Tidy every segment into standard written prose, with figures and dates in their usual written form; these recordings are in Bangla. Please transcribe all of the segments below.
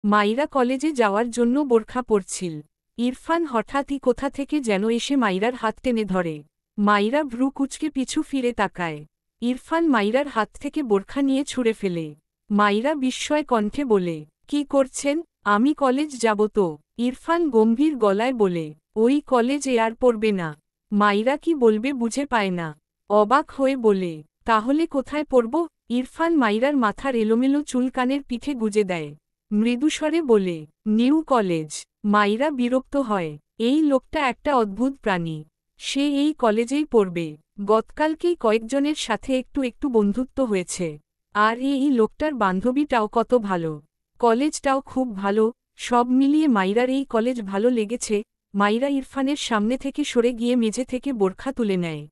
মাইরা কলেজে যাওয়ার জন্য বোরখা পরছিল। ইরফান হঠাৎই কোথা থেকে যেন এসে মাইরার হাত টেনে ধরে। মাইরা ভ্রু কুঁচকে পিছু ফিরে তাকায়। ইরফান মাইরার হাত থেকে বোরখা নিয়ে ছুঁড়ে ফেলে। মাইরা বিস্ময় কণ্ঠে বলে, কি করছেন? আমি কলেজ যাব তো। ইরফান গম্ভীর গলায় বলে, ওই কলেজে আর পড়বে না। মাইরা কি বলবে বুঝে পায় না। অবাক হয়ে বলে, তাহলে কোথায় পড়ব? ইরফান মাইরার মাথার এলোমেলো চুল কানের পিঠে গুজে দেয়। মৃদুস্বরে বলে, নিউ কলেজ। মাইরা বিরক্ত হয়। এই লোকটা একটা অদ্ভুত প্রাণী। সে এই কলেজেই পড়বে। গতকালকেই কয়েকজনের সাথে একটু একটু বন্ধুত্ব হয়েছে। আর এই লোকটার বান্ধবীটাও কত ভালো। কলেজটাও খুব ভালো। সব মিলিয়ে মাইরার এই কলেজ ভালো লেগেছে। মাইরা ইরফানের সামনে থেকে সরে গিয়ে মেঝে থেকে বোরখা তুলে নেয়।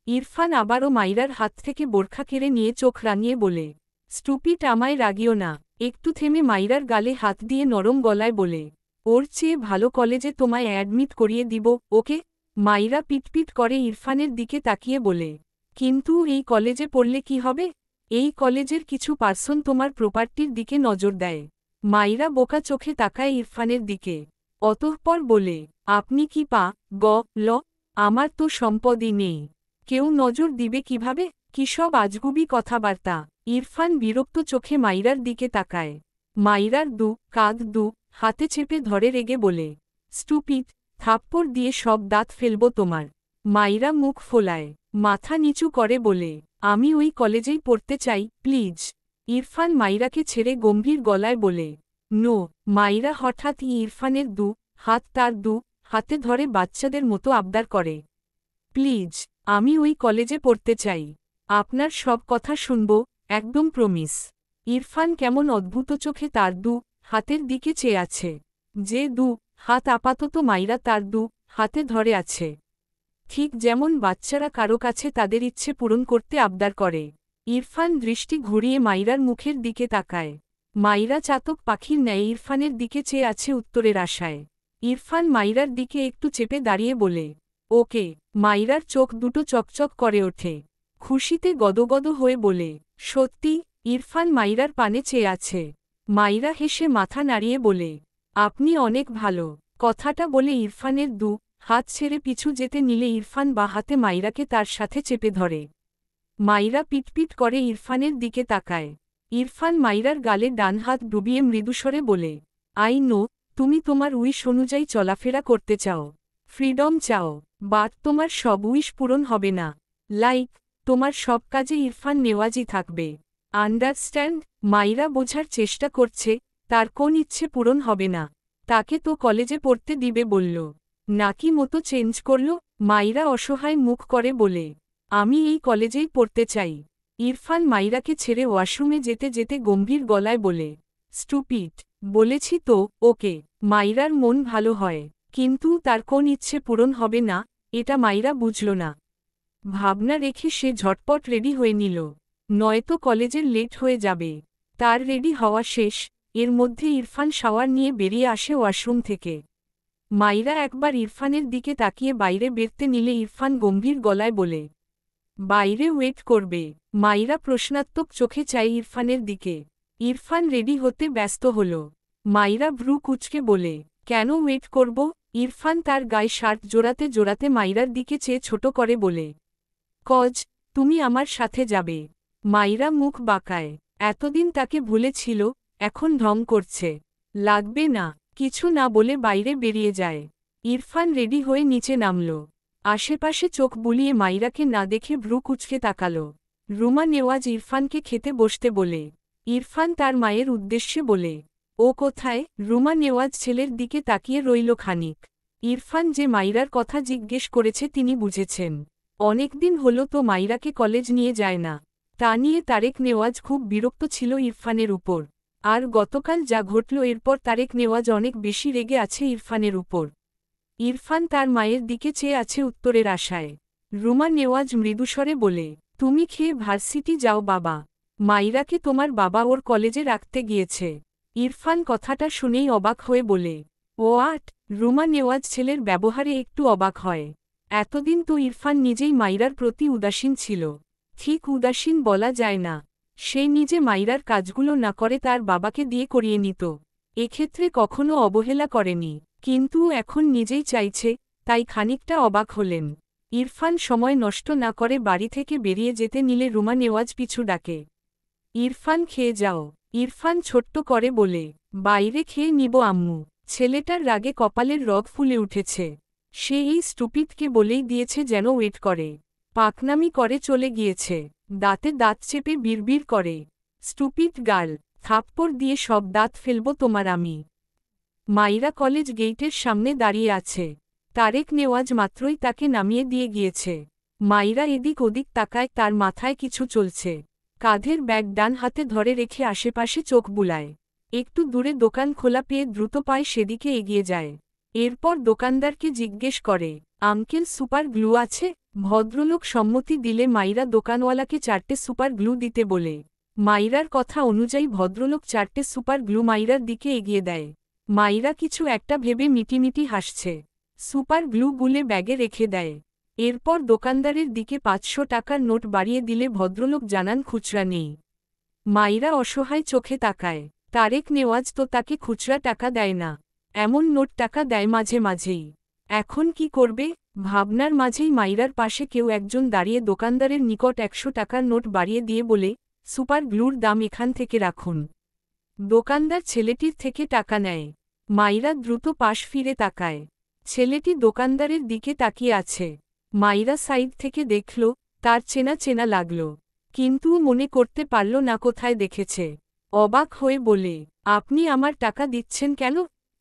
ইরফান আবারও মাইরার হাত থেকে বোরখা কেড়ে নিয়ে চোখ রাঙিয়ে বলে, স্টুপিট, আমায় রাগিও না। একটু থেমে মাইরার গালে হাত দিয়ে নরম গলায় বলে, ওর চেয়ে ভালো কলেজে তোমায় অ্যাডমিট করিয়ে দিব, ওকে? মাইরা পিটপিট করে ইরফানের দিকে তাকিয়ে বলে, কিন্তু এই কলেজে পড়লে কি হবে? এই কলেজের কিছু পার্সন তোমার প্রপার্টির দিকে নজর দেয়। মাইরা বোকা চোখে তাকায় ইরফানের দিকে। অতঃপর বলে, আপনি কি ল? আমার তো সম্পদই নেই। কেউ নজর দিবে কিভাবে? কি সব আজগুবি কথাবার্তা। ইরফান বিরক্ত চোখে মাইরার দিকে তাকায়। মাইরার কাঁধ হাতে চেপে ধরে রেগে বলে, স্টুপিড, থাপ্পড় দিয়ে সব দাঁত ফেলব তোমার। মাইরা মুখ ফোলায়, মাথা নিচু করে বলে, আমি ওই কলেজেই পড়তে চাই, প্লিজ। ইরফান মাইরাকে ছেড়ে গম্ভীর গলায় বলে, নো। মাইরা হঠাৎ ইরফানের হাত তার হাতে ধরে বাচ্চাদের মতো আবদার করে, প্লিজ, আমি ওই কলেজে পড়তে চাই। আপনার সব কথা শুনব, একদম প্রমিস। ইরফান কেমন অদ্ভুত চোখে তার হাতের দিকে চেয়ে আছে। যে হাত আপাতত মাইরা তার হাতে ধরে আছে। ঠিক যেমন বাচ্চারা কারো কাছে তাদের ইচ্ছে পূরণ করতে আবদার করে। ইরফান দৃষ্টি ঘুরিয়ে মাইরার মুখের দিকে তাকায়। মাইরা চাতক পাখির ন্যায় ইরফানের দিকে চেয়ে আছে উত্তরের আশায়। ইরফান মাইরার দিকে একটু চেপে দাঁড়িয়ে বলে, ওকে। মাইরার চোখ দুটো চকচক করে ওঠে। খুশিতে গদগদ হয়ে বলে, সত্যি? ইরফান মাইরার পানে চেয়ে আছে। মাইরা হেসে মাথা নাড়িয়ে বলে, আপনি অনেক ভালো। কথাটা বলে ইরফানের হাত ছেড়ে পিছু যেতে নিলে ইরফান বা হাতে মাইরাকে তার সাথে চেপে ধরে। মাইরা পিটপিট করে ইরফানের দিকে তাকায়। ইরফান মাইরার গালে ডান হাত ডুবিয়ে মৃদুস্বরে বলে, আই নো, তুমি তোমার উইশ অনুযায়ী চলাফেরা করতে চাও, ফ্রিডম চাও, বাট তোমার সব উইশ পূরণ হবে না। লাইক, তোমার সব কাজে ইরফান নেওয়াজি থাকবে। আন্ডারস্ট্যান্ড? মাইরা বোঝার চেষ্টা করছে, তার কোন ইচ্ছে পূরণ হবে না। তাকে তো কলেজে পড়তে দিবে বলল, নাকি মতো চেঞ্জ করল? মাইরা অসহায় মুখ করে বলে, আমি এই কলেজেই পড়তে চাই। ইরফান মাইরাকে ছেড়ে ওয়াশরুমে যেতে যেতে গম্ভীর গলায় বলে, স্টুপিড, বলেছি তো, ওকে। মাইরার মন ভালো হয়, কিন্তু তার কোন ইচ্ছে পূরণ হবে না, এটা মাইরা বুঝল না। ভাবনা রেখে সে ঝটপট রেডি হয়ে নিল, নয়তো কলেজের লেট হয়ে যাবে। তার রেডি হওয়া শেষ। এর মধ্যে ইরফান শাওয়ার নিয়ে বেরিয়ে আসে ওয়াশরুম থেকে। মাইরা একবার ইরফানের দিকে তাকিয়ে বাইরে বেরতে নিলে ইরফান গম্ভীর গলায় বলে, বাইরে ওয়েট করবে? মাইরা প্রশ্নাত্মক চোখে চায় ইরফানের দিকে। ইরফান রেডি হতে ব্যস্ত হল। মাইরা ভ্রু কুঁচকে বলে, কেন ওয়েট করব? ইরফান তার গায়ে শার্ট জোড়াতে জোড়াতে মাইরার দিকে চেয়ে ছোট করে বলে, কজ, তুমি আমার সাথে যাবে। মাইরা মুখ বাঁকায়। এতদিন তাকে ভুলেছিল, এখন ঢং করছে। লাগবে না। কিছু না বলে বাইরে বেরিয়ে যায়। ইরফান রেডি হয়ে নিচে নামল। আশেপাশে চোখ বুলিয়ে মাইরাকে না দেখে ভ্রু কুঁচকে তাকাল। রুমা নেওয়াজ ইরফানকে খেতে বসতে বলে। ইরফান তার মায়ের উদ্দেশ্যে বলে, ও কোথায়? রুমা নেওয়াজ ছেলের দিকে তাকিয়ে রইল খানিক। ইরফান যে মাইরার কথা জিজ্ঞেস করেছে তিনি বুঝেছেন। অনেকদিন হলো তো মাইরাকে কলেজ নিয়ে যায় না। তা নিয়ে তারেক নেওয়াজ খুব বিরক্ত ছিল ইরফানের উপর। আর গতকাল যা ঘটল এরপর তারেক নেওয়াজ অনেক বেশি রেগে আছে ইরফানের উপর। ইরফান তার মায়ের দিকে চেয়ে আছে উত্তরের আশায়। রুমা নেওয়াজ মৃদুস্বরে বলে, তুমি খেয়ে ভার্সিটি যাও বাবা। মাইরাকে তোমার বাবা ওর কলেজে রাখতে গিয়েছে। ইরফান কথাটা শুনেই অবাক হয়ে বলে, ও আট। রুমা নেওয়াজ ছেলের ব্যবহারে একটু অবাক হয়। এতদিন তো ইরফান নিজেই মাইরার প্রতি উদাসীন ছিল। ঠিক উদাসীন বলা যায় না। সে নিজে মাইরার কাজগুলো না করে তার বাবাকে দিয়ে করিয়ে নিত। এক্ষেত্রে কখনো অবহেলা করেনি, কিন্তু এখন নিজেই চাইছে, তাই খানিকটা অবাক হলেন। ইরফান সময় নষ্ট না করে বাড়ি থেকে বেরিয়ে যেতে নিলে রুমা নেওয়াজ পিছু ডাকে। ইরফান খেয়ে যাও। ইরফান ছোট্ট করে বলে, বাইরে খেয়ে নিব আম্মু। ছেলেটার রাগে কপালের রগ ফুলে উঠেছে। সে এই স্টুপিডকে বলেই দিয়েছে যেন ওয়েট করে। পাকনামি করে চলে গিয়েছে। দাঁতে দাঁত চেপে বিড়বিড় করে, স্টুপিড গার্ল, থাপ্পড় দিয়ে সব দাঁত ফেলব তোমার আমি। মাইরা কলেজ গেইটের সামনে দাঁড়িয়ে আছে। তারেক নেওয়াজ মাত্রই তাকে নামিয়ে দিয়ে গিয়েছে। মাইরা এদিক ওদিক তাকায়, তার মাথায় কিছু চলছে। কাঁধের ব্যাগ ডান হাতে ধরে রেখে আশেপাশে চোখ বুলায়। একটু দূরে দোকান খোলা পেয়ে দ্রুত পায়ে সেদিকে এগিয়ে যায়। এরপর দোকানদারকে জিজ্ঞেস করে, আঙ্কেল সুপার গ্লু আছে? ভদ্রলোক সম্মতি দিলে মাইরা দোকানওয়ালাকে 4টে সুপার গ্লু দিতে বলে। মাইরার কথা অনুযায়ী ভদ্রলোক 4টে সুপার গ্লু মাইরার দিকে এগিয়ে দেয়। মাইরা কিছু একটা ভেবে মিটিমিটি হাসছে। সুপার গ্লু গুলে ব্যাগে রেখে দেয়। এরপর দোকানদারের দিকে 500 টাকার নোট বাড়িয়ে দিলে ভদ্রলোক জানান খুচরা নেই। মাইরা অসহায় চোখে তাকায়। তারেক নেওয়াজ তো তাকে খুচরা টাকা দেয় না, এমন নোট টাকা দেয় মাঝে মাঝেই। এখন কি করবে ভাবনার মাঝেই মাইরার পাশে কেউ একজন দাঁড়িয়ে দোকানদারের নিকট 100 টাকার নোট বাড়িয়ে দিয়ে বলে, সুপার গ্লুর দাম এখান থেকে রাখুন। দোকানদার ছেলেটির থেকে টাকা নেয়। মাইরা দ্রুত পাশ ফিরে তাকায়। ছেলেটি দোকানদারের দিকে তাকিয়ে আছে। মাইরা সাইড থেকে দেখল, তার চেনা চেনা লাগল, কিন্তু মনে করতে পারল না কোথায় দেখেছে। অবাক হয়ে বলে, আপনি আমার টাকা দিচ্ছেন কেন?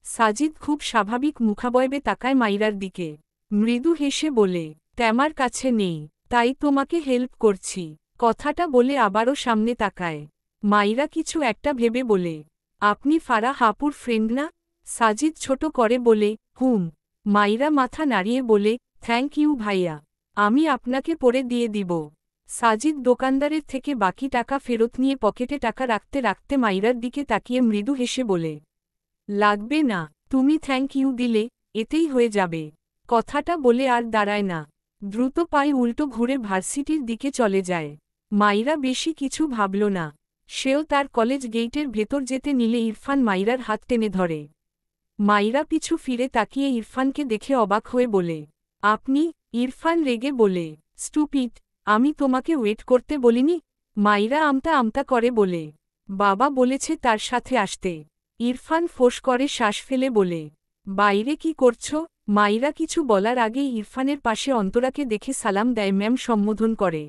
সাজিদ খুব স্বাভাবিক মুখাবয়বে তাকায় মাইরার দিকে। মৃদু হেসে বলে, তেমার কাছে নেই, তাই তোমাকে হেল্প করছি। কথাটা বলে আবারও সামনে তাকায়। মাইরা কিছু একটা ভেবে বলে, আপনি ফারাহ হাপুর ফ্রেন্ড না? সাজিদ ছোট করে বলে, হুম। মাইরা মাথা নাড়িয়ে বলে, থ্যাংক ইউ ভাইয়া, আমি আপনাকে পরে দিয়ে দিব। সাজিদ দোকানদারের থেকে বাকি টাকা ফেরত নিয়ে পকেটে টাকা রাখতে রাখতে মাইরার দিকে তাকিয়ে মৃদু হেসে বলে, লাগবে না, তুমি থ্যাংক ইউ দিলে এতেই হয়ে যাবে। কথাটা বলে আর দাঁড়ায় না, দ্রুত পায়ে উল্টো ঘুরে ভার্সিটির দিকে চলে যায়। মাইরা বেশি কিছু ভাবল না। সেও তার কলেজ গেইটের ভেতর যেতে নিলে ইরফান মাইরার হাত টেনে ধরে। মাইরা পিছু ফিরে তাকিয়ে ইরফানকে দেখে অবাক হয়ে বলে, আপনি? ইরফান রেগে বলে, স্টুপিড, আমি তোমাকে ওয়েট করতে বলিনি? মাইরা আমতা আমতা করে বলে, বাবা বলেছে তার সাথে আসতে। ইরফান ফোঁস করে শ্বাস ফেলে বলে, বাইরে কি করছো? মাইরা কিছু বলার আগেই ইরফানের পাশে অন্তরাকে দেখে সালাম দেয়, ম্যাম সম্বোধন করে।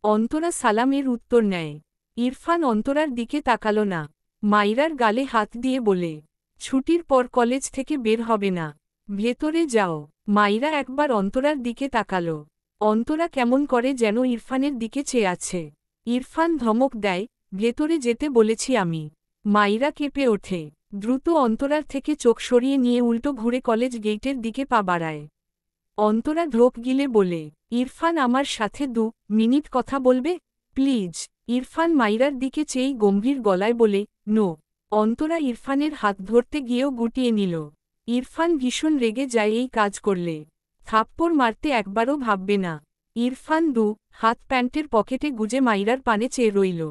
অন্তরা সালামের উত্তর নেয়। ইরফান অন্তরার দিকে তাকালো না। মাইরার গালে হাত দিয়ে বলে, ছুটির পর কলেজ থেকে বের হবে না, ভেতরে যাও। মাইরা একবার অন্তরার দিকে তাকালো। অন্তরা কেমন করে যেন ইরফানের দিকে চেয়ে আছে। ইরফান ধমক দেয়, ভেতরে যেতে বলেছি আমি। মাইরা কেঁপে ওঠে, দ্রুত অন্তরার থেকে চোখ সরিয়ে নিয়ে উল্টো ঘুরে কলেজ গেইটের দিকে পা বাড়ায়। অন্তরা ঢোক গিলে বলে, ইরফান আমার সাথে 2 মিনিট কথা বলবে প্লিজ? ইরফান মাইরার দিকে চেয়েই গম্ভীর গলায় বলে, নো। অন্তরা ইরফানের হাত ধরতে গিয়েও গুটিয়ে নিল। ইরফান ভীষণ রেগে যায় এই কাজ করলে। থাপ্পড় মারতে একবারও ভাববে না। ইরফান 2 হাত প্যান্টের পকেটে গুজে মাইরার পানে চেয়ে রইল।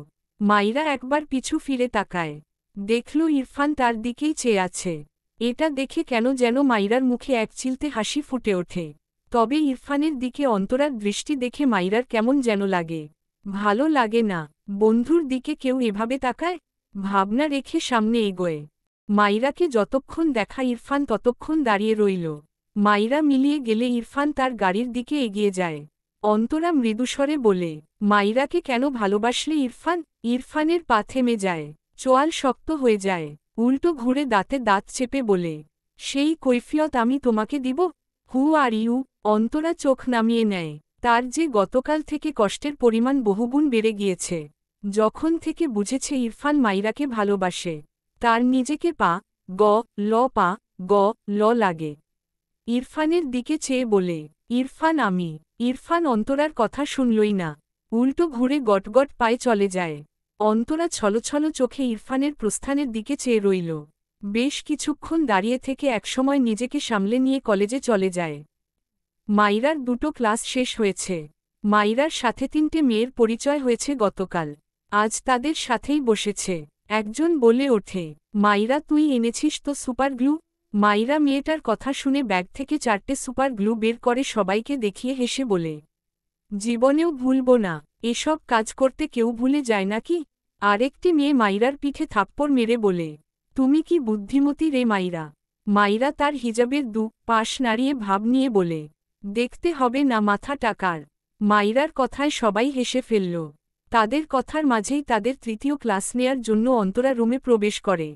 মাইরা একবার পিছু ফিরে তাকায়। দেখল ইরফান তার দিকেই চেয়ে আছে। এটা দেখে কেন যেন মাইরার মুখে একচিলতে হাসি ফুটে ওঠে। তবে ইরফানের দিকে অন্তরার দৃষ্টি দেখে মাইরার কেমন যেন লাগে। ভালো লাগে না, বন্ধুর দিকে কেউ এভাবে তাকায়। ভাবনা রেখে সামনে এগোয়। মাইরাকে যতক্ষণ দেখা ইরফান ততক্ষণ দাঁড়িয়ে রইল। মাইরা মিলিয়ে গেলে ইরফান তার গাড়ির দিকে এগিয়ে যায়। অন্তরা মৃদুস্বরে বলে, মাইরাকে কেন ভালোবাসলে ইরফান? ইরফানের পা থেমে যায়, চোয়াল শক্ত হয়ে যায়। উল্টো ঘুরে দাঁতে দাঁত চেপে বলে, সেই কৈফিয়ত আমি তোমাকে দিব? হু আর ইউ? অন্তরা চোখ নামিয়ে নেয়। তার যে গতকাল থেকে কষ্টের পরিমাণ বহুগুণ বেড়ে গিয়েছে। যখন থেকে বুঝেছে ইরফান মাইরাকে ভালোবাসে, তার নিজেকে পা ল লাগে। ইরফানের দিকে চেয়ে বলে, ইরফান আমি। ইরফান অন্তরার কথা শুনলই না, উল্টো ঘুরে গটগট পায়ে চলে যায়। অন্তরা ছলছল চোখে ইরফানের প্রস্থানের দিকে চেয়ে রইল। বেশ কিছুক্ষণ দাঁড়িয়ে থেকে একসময় নিজেকে সামলে নিয়ে কলেজে চলে যায়। মাইরার 2টো ক্লাস শেষ হয়েছে। মাইরার সাথে 3টে মেয়ের পরিচয় হয়েছে গতকাল। আজ তাদের সাথেই বসেছে। একজন বলে ওঠে, মাইরা তুই এনেছিস তো সুপার গ্লু? মাইরা মেয়েটার কথা শুনে ব্যাগ থেকে 4টে সুপার গ্লু বের করে সবাইকে দেখিয়ে হেসে বলে, জীবনেও ভুলব না, এসব কাজ করতে কেউ ভুলে যায় নাকি? আরেকটি মেয়ে মাইরার পিঠে থাপ্পড় মেরে বলে, তুমি কি বুদ্ধিমতী রে মাইরা? মাইরা তার হিজাবের পাশ নাড়িয়ে ভাব নিয়ে বলে, দেখতে হবে না মাথা টাকার। মাইরার কথায় সবাই হেসে ফেলল। তাদের কথার মাঝেই তাদের তৃতীয় ক্লাস নেয়ার জন্য অন্তরা রুমে প্রবেশ করে।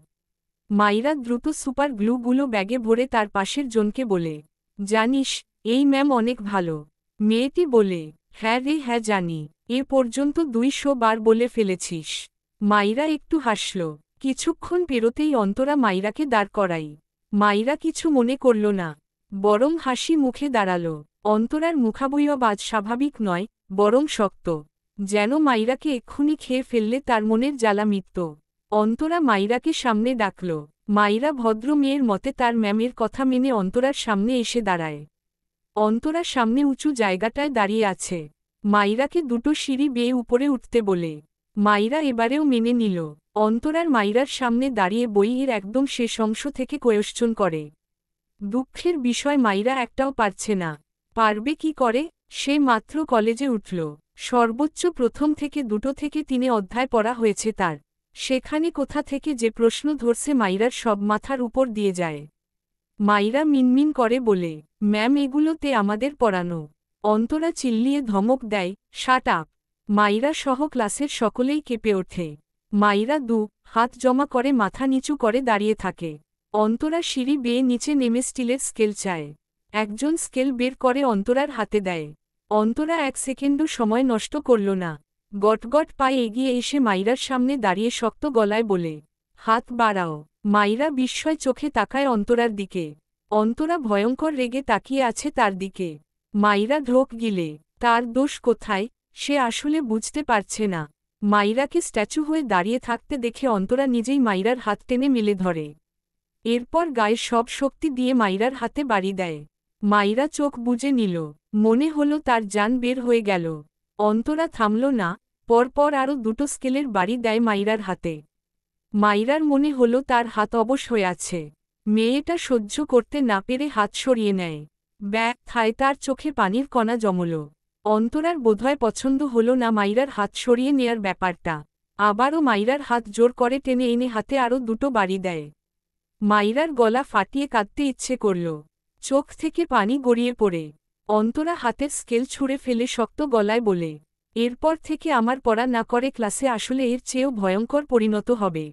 মাইরা দ্রুত সুপার গ্লুগুলো ব্যাগে ভরে তার পাশের জনকে বলে, জানিস, এই ম্যাম অনেক ভালো। মেয়েটি বলে, হ্যাঁ রে হ্যাঁ জানি, এ পর্যন্ত 200 বার বলে ফেলেছিস। মাইরা একটু হাসল। কিছুক্ষণ পেরোতেই অন্তরা মাইরাকে দাঁড় করাই। মাইরা কিছু মনে করল না, বরং হাসি মুখে দাঁড়াল। অন্তরার মুখাবয়ব আজ স্বাভাবিক নয়, বরং শক্ত, যেন মাইরাকে এক্ষুনি খেয়ে ফেললে তার মনের জ্বালা মিটত। অন্তরা মাইরাকে সামনে ডাকল। মাইরা ভদ্র মেয়ের মতে তার ম্যামের কথা মেনে অন্তরার সামনে এসে দাঁড়ায়। অন্তরা সামনে উঁচু জায়গাটায় দাঁড়িয়ে আছে। মাইরাকে 2টো সিঁড়ি বেয়ে উপরে উঠতে বলে। মাইরা এবারেও মেনে নিল। অন্তরার মাইরার সামনে দাঁড়িয়ে বইয়ের একদম শেষ অংশ থেকে কোয়েশ্চন করে। দুঃখের বিষয় মাইরা একটাও পারছে না। পারবে কি করে? সে মাত্র কলেজে উঠল। সর্বোচ্চ প্রথম থেকে 2 থেকে 3 অধ্যায় পড়া হয়েছে তার। সেখানে কোথা থেকে যে প্রশ্ন ধরছে মাইরার সব মাথার উপর দিয়ে যায়। মাইরা মিনমিন করে বলে, ম্যাম এগুলোতে আমাদের পড়ানো। অন্তরা চিল্লিয়ে ধমক দেয়, শাট আপ। মাইরা সহ ক্লাসের সকলেই কেঁপে ওঠে। মাইরা হাত জমা করে মাথা নিচু করে দাঁড়িয়ে থাকে। অন্তরা সিঁড়ি বেয়ে নিচে নেমে স্টিলের স্কেল চায়। একজন স্কেল বের করে অন্তরার হাতে দেয়। অন্তরা 1 সেকেন্ডও সময় নষ্ট করল না। গটগট পায়ে এগিয়ে এসে মাইরার সামনে দাঁড়িয়ে শক্ত গলায় বলে, হাত বাড়াও। মাইরা বিস্ময় চোখে তাকায় অন্তরার দিকে। অন্তরা ভয়ঙ্কর রেগে তাকিয়ে আছে তার দিকে। মাইরা ঢোক গিলে। তার দোষ কোথায় সে আসলে বুঝতে পারছে না। মাইরাকে স্ট্যাচু হয়ে দাঁড়িয়ে থাকতে দেখে অন্তরা নিজেই মাইরার হাত টেনে মেলে ধরে। এরপর গায়ের সব শক্তি দিয়ে মাইরার হাতে বাড়ি দেয়। মাইরা চোখ বুজে নিল। মনে হলো তার জান বের হয়ে গেল। অন্তরা থামল না, পরপর আরও 2টো স্কেলের বাড়ি দেয় মাইরার হাতে। মাইরার মনে হলো তার হাত অবশ হয়ে আছে। মেয়েটা সহ্য করতে না পেরে হাত সরিয়ে নেয়। ব্যথায় তার চোখে পানির কণা জমল। অন্তরার বোধহয় পছন্দ হলো না মাইরার হাত সরিয়ে নেয়ার ব্যাপারটা। আবারও মাইরার হাত জোর করে টেনে এনে হাতে আরও 2টো বাড়ি দেয়। মাইরার গলা ফাটিয়ে কাঁদতে ইচ্ছে করল। চোখ থেকে পানি গড়িয়ে পড়ে। অন্তরা হাতের স্কেল ছুঁড়ে ফেলে শক্ত গলায় বলে, এরপর থেকে আমার পড়া না করে ক্লাসে আসলে এর চেয়েও ভয়ঙ্কর পরিণত হবে।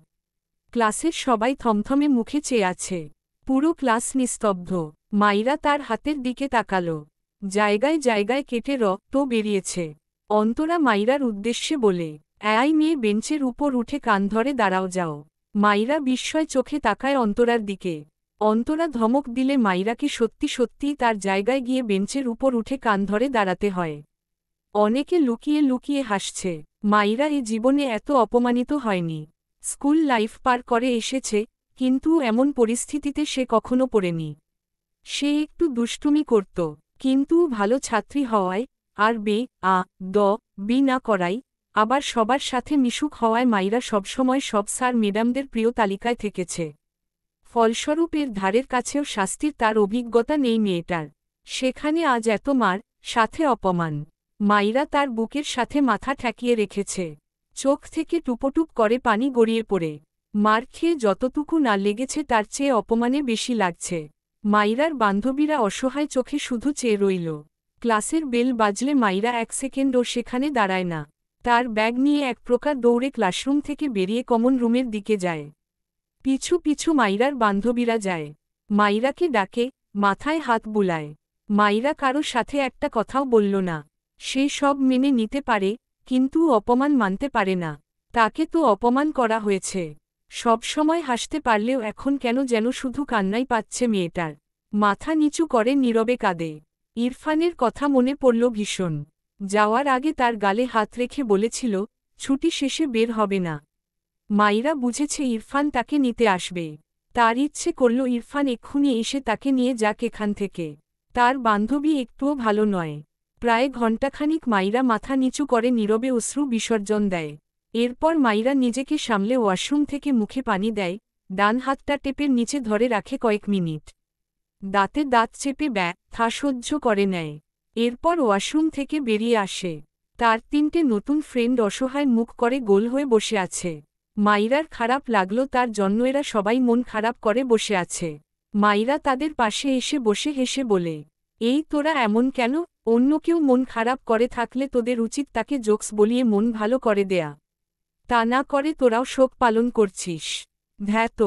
ক্লাসের সবাই থমথমে মুখে চেয়ে আছে। পুরো ক্লাস নিস্তব্ধ। মাইরা তার হাতের দিকে তাকাল। জায়গায় জায়গায় কেটে রক্ত বেরিয়েছে। অন্তরা মাইরার উদ্দেশ্যে বলে, এই মেয়ে বেঞ্চের উপর উঠে কান ধরে দাঁড়াও যাও। মাইরা বিস্ময় চোখে তাকায় অন্তরার দিকে। অন্তরা ধমক দিলে মাইরাকে সত্যি সত্যিই তার জায়গায় গিয়ে বেঞ্চের উপর উঠে কান ধরে দাঁড়াতে হয়। অনেকে লুকিয়ে লুকিয়ে হাসছে। মাইরা এ জীবনে এত অপমানিত হয়নি। স্কুল লাইফ পার করে এসেছে, কিন্তু এমন পরিস্থিতিতে সে কখনো পড়েনি। সে একটু দুষ্টুমি করত, কিন্তু ভালো ছাত্রী হওয়ায় আর বি না করাই, আবার সবার সাথে মিশুক হওয়ায় মাইরা সবসময় সব স্যার ম্যাডামদের প্রিয় তালিকায় থেকেছে। ফলস্বরূপ এর ধারের কাছেও শাস্তির তার অভিজ্ঞতা নেই মেয়েটার। সেখানে আজ এত মার, সাথে অপমান। মাইরা তার বুকের সাথে মাথা ঠেকিয়ে রেখেছে। চোখ থেকে টুপটুপ করে পানি গড়িয়ে পড়ে। মার খেয়ে যতটুকু না লেগেছে তার চেয়ে অপমানে বেশি লাগছে। মাইরার বান্ধবীরা অসহায় চোখে শুধু চেয়ে রইল। ক্লাসের বেল বাজলে মাইরা 1 সেকেন্ডও সেখানে দাঁড়ায় না। তার ব্যাগ নিয়ে এক প্রকার দৌড়ে ক্লাসরুম থেকে বেরিয়ে কমন রুমের দিকে যায়। পিছু পিছু মাইরার বান্ধবীরা যায়। মাইরাকে ডাকে, মাথায় হাত বুলায়। মাইরা কারো সাথে একটা কথাও বলল না। সে সব মেনে নিতে পারে, কিন্তু অপমান মানতে পারে না। তাকে তো অপমান করা হয়েছে। সব সময় হাসতে পারলেও এখন কেন যেন শুধু কান্নাই পাচ্ছে মেয়েটার। মাথা নিচু করে নীরবে কাঁদে। ইরফানের কথা মনে পড়ল ভীষণ। যাওয়ার আগে তার গালে হাত রেখে বলেছিল, ছুটি শেষে বের হবে না। মাইরা বুঝেছে ইরফান তাকে নিতে আসবে। তার ইচ্ছে করল ইরফান এক্ষুনি এসে তাকে নিয়ে যাক এখান থেকে। তার বান্ধবী একটুও ভালো নয়। প্রায় ঘণ্টাখানিক মাইরা মাথা নিচু করে নীরবে অশ্রু বিসর্জন দেয়। এরপর মাইরা নিজেকে সামলে ওয়াশরুম থেকে মুখে পানি দেয়, ডান হাতটা টেপের নিচে ধরে রাখে কয়েক মিনিট। দাঁতে দাঁত চেপে ব্যথা সহ্য করে নেয়। এরপর ওয়াশরুম থেকে বেরিয়ে আসে। তার 3টে নতুন ফ্রেন্ড অসহায় মুখ করে গোল হয়ে বসে আছে। মাইরার খারাপ লাগলো তার জন্য এরা সবাই মন খারাপ করে বসে আছে। মাইরা তাদের পাশে এসে বসে হেসে বলে, এই তোরা এমন কেন? অন্য কেউ মন খারাপ করে থাকলে তোদের উচিত তাকে জোকস বলিয়ে মন ভালো করে দেয়া। তা না করে তোরাও শোক পালন করছিস। ধ্যাত।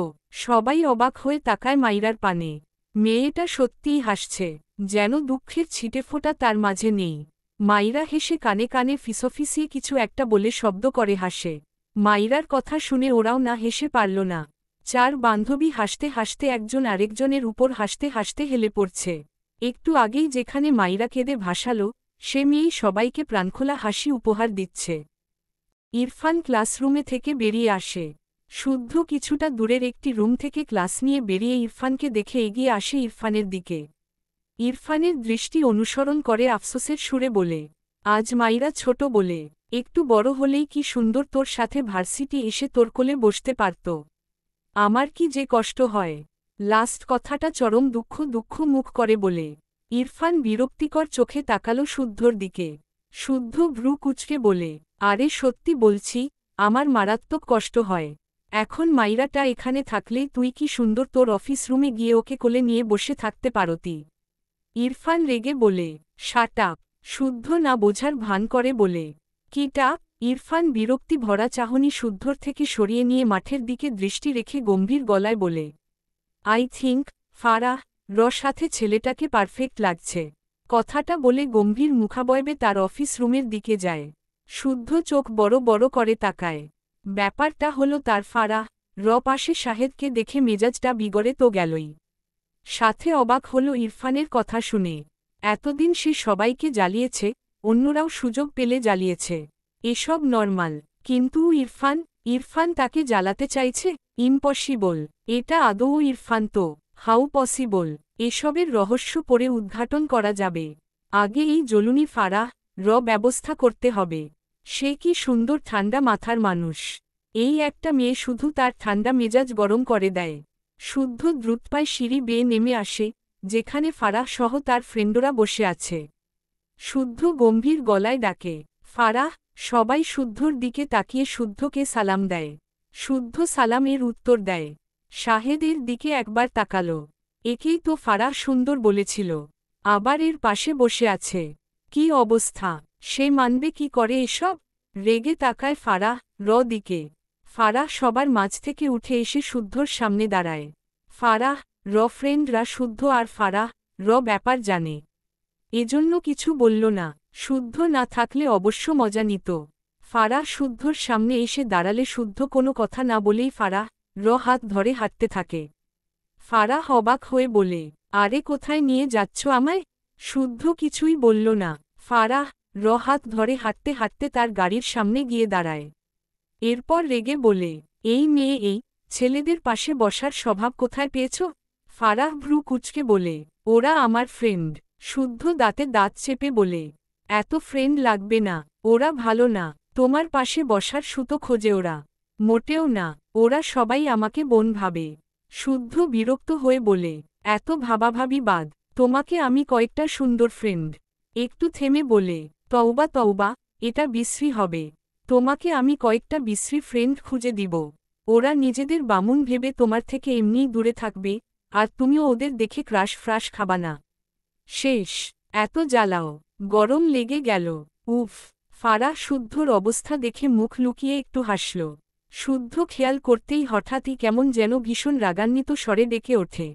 সবাই অবাক হয়ে তাকায় মাইরার পানে। মেয়েটা সত্যিই হাসছে, যেন দুঃখের ছিটেফোঁটা তার মাঝে নেই। মাইরা হেসে কানে কানে ফিসফিসিয়ে কিছু একটা বলে শব্দ করে হাসে। মাইরার কথা শুনে ওরাও না হেসে পারল না। 4 বান্ধবী হাসতে হাসতে একজন আরেকজনের উপর হাসতে হাসতে হেলে পড়ছে। একটু আগেই যেখানে মাইরা কেঁদে ভাসালো, সে মেয়েই সবাইকে প্রাণখোলা হাসি উপহার দিচ্ছে। ইরফান ক্লাসরুমে থেকে বেরিয়ে আসে। শুদ্ধ কিছুটা দূরের একটি রুম থেকে ক্লাস নিয়ে বেরিয়ে ইরফানকে দেখে এগিয়ে আসে ইরফানের দিকে। ইরফানের দৃষ্টি অনুসরণ করে আফসোসের সুরে বলে, আজ মাইরা ছোট বলে, একটু বড় হলেই কি সুন্দর তোর সাথে ভার্সিটি এসে তোর কোলে বসতে পারত। আমার কি যে কষ্ট হয়। লাস্ট কথাটা চরম দুঃখ মুখ করে বলে। ইরফান বিরক্তিকর চোখে তাকালো শুদ্ধর দিকে। শুদ্ধ ভ্রু কুঁচকে বলে, আরে সত্যি বলছি, আমার মারাত্মক কষ্ট হয়। এখন মাইরাটা এখানে থাকলেই তুই কি সুন্দর তোর অফিস রুমে গিয়ে ওকে কোলে নিয়ে বসে থাকতে পারতি। ইরফান রেগে বলে, শাট আপ। শুদ্ধ না বোঝার ভান করে বলে, কিটা? ইরফান বিরক্তি ভরা চাহনি শুদ্ধর থেকে সরিয়ে নিয়ে মাঠের দিকে দৃষ্টি রেখে গম্ভীর গলায় বলে, আই থিঙ্ক ফারাহ সাথে ছেলেটাকে পারফেক্ট লাগছে। কথাটা বলে গম্ভীর মুখাবয়বে তার অফিস রুমের দিকে যায়। শুদ্ধ চোখ বড় বড় করে তাকায়। ব্যাপারটা হলো তার ফারাহ পাশে শাহেদকে দেখে মেজাজটা বিগড়ে তো গেলই। সাথে অবাক হল ইরফানের কথা শুনে। এতদিন সে সবাইকে জ্বালিয়েছে, অন্যরাও সুযোগ পেলে জ্বালিয়েছে। এসব নরমাল, কিন্তু ইরফান তাকে জ্বালাতে চাইছে? ইম্পসিবল। এটা আদৌ ইরফান তো? How possible? এসবের রহস্য পরে উদ্ঘাটন করা যাবে। আগে এই জলুনি ফারাহ ব্যবস্থা করতে হবে। সে কি সুন্দর ঠান্ডা মাথার মানুষ। এই একটা মেয়ে শুধু তার ঠান্ডা মেজাজ গরম করে দেয়। শুদ্ধ দ্রুতপায় সিঁড়ি বেয়ে নেমে আসে, যেখানে ফারাহ সহ তার ফ্রেন্ডরা বসে আছে। শুদ্ধ গম্ভীর গলায় ডাকে, ফারাহ। সবাই শুদ্ধর দিকে তাকিয়ে শুদ্ধকে সালাম দেয়। শুদ্ধ সালামের উত্তর দেয়। শাহেদের দিকে একবার তাকালো। একেই তো ফারাহ সুন্দর বলেছিল, আবার এর পাশে বসে আছে। কি অবস্থা! সে মানবে কি করে এসব? রেগে তাকায় ফারাহ দিকে। ফারাহ সবার মাঝ থেকে উঠে এসে শুদ্ধর সামনে দাঁড়ায়। ফারাহ ফ্রেন্ডরা শুদ্ধ আর ফারাহ ব্যাপার জানে, এজন্য কিছু বলল না। শুদ্ধ না থাকলে অবশ্য মজা নিত। ফারাহ শুদ্ধর সামনে এসে দাঁড়ালে শুদ্ধ কোনো কথা না বলেই ফারাহ হাত ধরে হাঁটতে থাকে। ফারাহ অবাক হয়ে বলে, আরে কোথায় নিয়ে যাচ্ছ আমায়? শুদ্ধ কিছুই বলল না। ফারাহ হাত ধরে হাঁটতে হাঁটতে তার গাড়ির সামনে গিয়ে দাঁড়ায়। এরপর রেগে বলে, এই মেয়ে এই ছেলেদের পাশে বসার স্বভাব কোথায় পেয়েছ? ফারাহ ভ্রু কুঁচকে বলে, ওরা আমার ফ্রেন্ড। শুদ্ধ দাঁতে দাঁত চেপে বলে, এত ফ্রেন্ড লাগবে না, ওরা ভালো না। তোমার পাশে বসার সুতো খোঁজে ওরা। মোটেও না, ওরা সবাই আমাকে বোন ভাবে। শুদ্ধ বিরক্ত হয়ে বলে, এত ভাবাভাবি বাদ, তোমাকে আমি কয়েকটা সুন্দর ফ্রেন্ড। একটু থেমে বলে, তওবা, এটা বিশ্রী হবে। তোমাকে আমি কয়েকটা বিশ্রী ফ্রেন্ড খুঁজে দিব। ওরা নিজেদের বামুন ভেবে তোমার থেকে এমনিই দূরে থাকবে, আর তুমিও ওদের দেখে ক্রাশ ফ্রাশ খাবা না। শেষ। এত জ্বালাও। গরম লেগে গেল। উফ। ফারাহ শুদ্ধর অবস্থা দেখে মুখ লুকিয়ে একটু হাসল। শুদ্ধ খেয়াল করতেই হঠাৎই কেমন যেন ভীষণ রাগান্বিত স্বরে ডেকে ওঠে,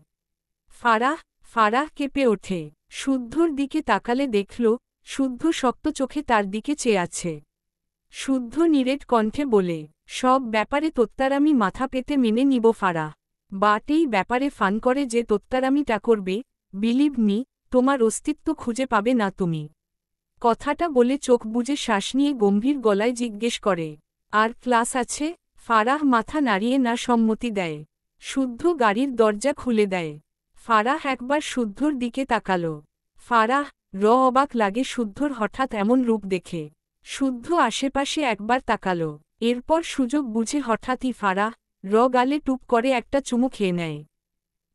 ফারাহ কেঁপে ওঠে। শুদ্ধর দিকে তাকালে দেখল, শুদ্ধ শক্ত চোখে তার দিকে চেয়ে আছে। শুদ্ধ নিরেট কণ্ঠে বলে, সব ব্যাপারে তোত্তারামি মাথা পেতে মেনে নিব ফারাহ। বাট এই ব্যাপারে ফান করে যে তোত্তারামিটা করবে, বিলিভ মি, তোমার অস্তিত্ব খুঁজে পাবে না তুমি। কথাটা বলে চোখ বুজে শ্বাস নিয়ে গম্ভীর গলায় জিজ্ঞেস করে, আর ক্লাস আছে? ফারাহ মাথা নাড়িয়ে না সম্মতি দেয়। শুদ্ধ গাড়ির দরজা খুলে দেয়। ফারাহ একবার শুদ্ধর দিকে তাকাল। ফারাহ অবাক লাগে শুদ্ধর হঠাৎ এমন রূপ দেখে। শুদ্ধ আশেপাশে একবার তাকাল। এরপর সুযোগ বুঝে হঠাৎই ফারাহ গালে টুপ করে একটা চুমু খেয়ে নেয়।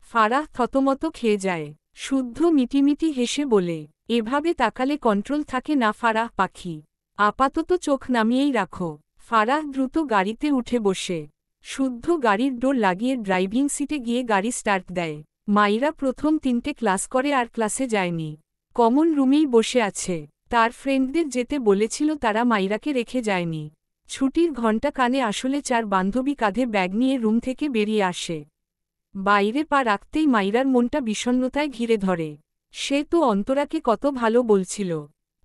ফারাহ থতমত খেয়ে যায়। শুদ্ধ মিটিমিটি হেসে বলে, এভাবে তাকালে কন্ট্রোল থাকে না ফারাহ পাখি, আপাতত চোখ নামিয়েই রাখো। ফারাহ দ্রুত গাড়িতে উঠে বসে। শুদ্ধ গাড়ির ডোর লাগিয়ে ড্রাইভিং সিটে গিয়ে গাড়ি স্টার্ট দেয়। মাইরা প্রথম 3টে ক্লাস করে আর ক্লাসে যায়নি, কমন রুমেই বসে আছে। তার ফ্রেন্ডদের যেতে বলেছিল, তারা মাইরাকে রেখে যায়নি। ছুটির ঘণ্টা কানে আসলে 4 বান্ধবী কাঁধে ব্যাগ নিয়ে রুম থেকে বেরিয়ে আসে। বাইরে পা রাখতেই মাইরার মনটা বিষণ্ণতায় ঘিরে ধরে। সে তো অন্তরাকে কত ভালো বলছিল,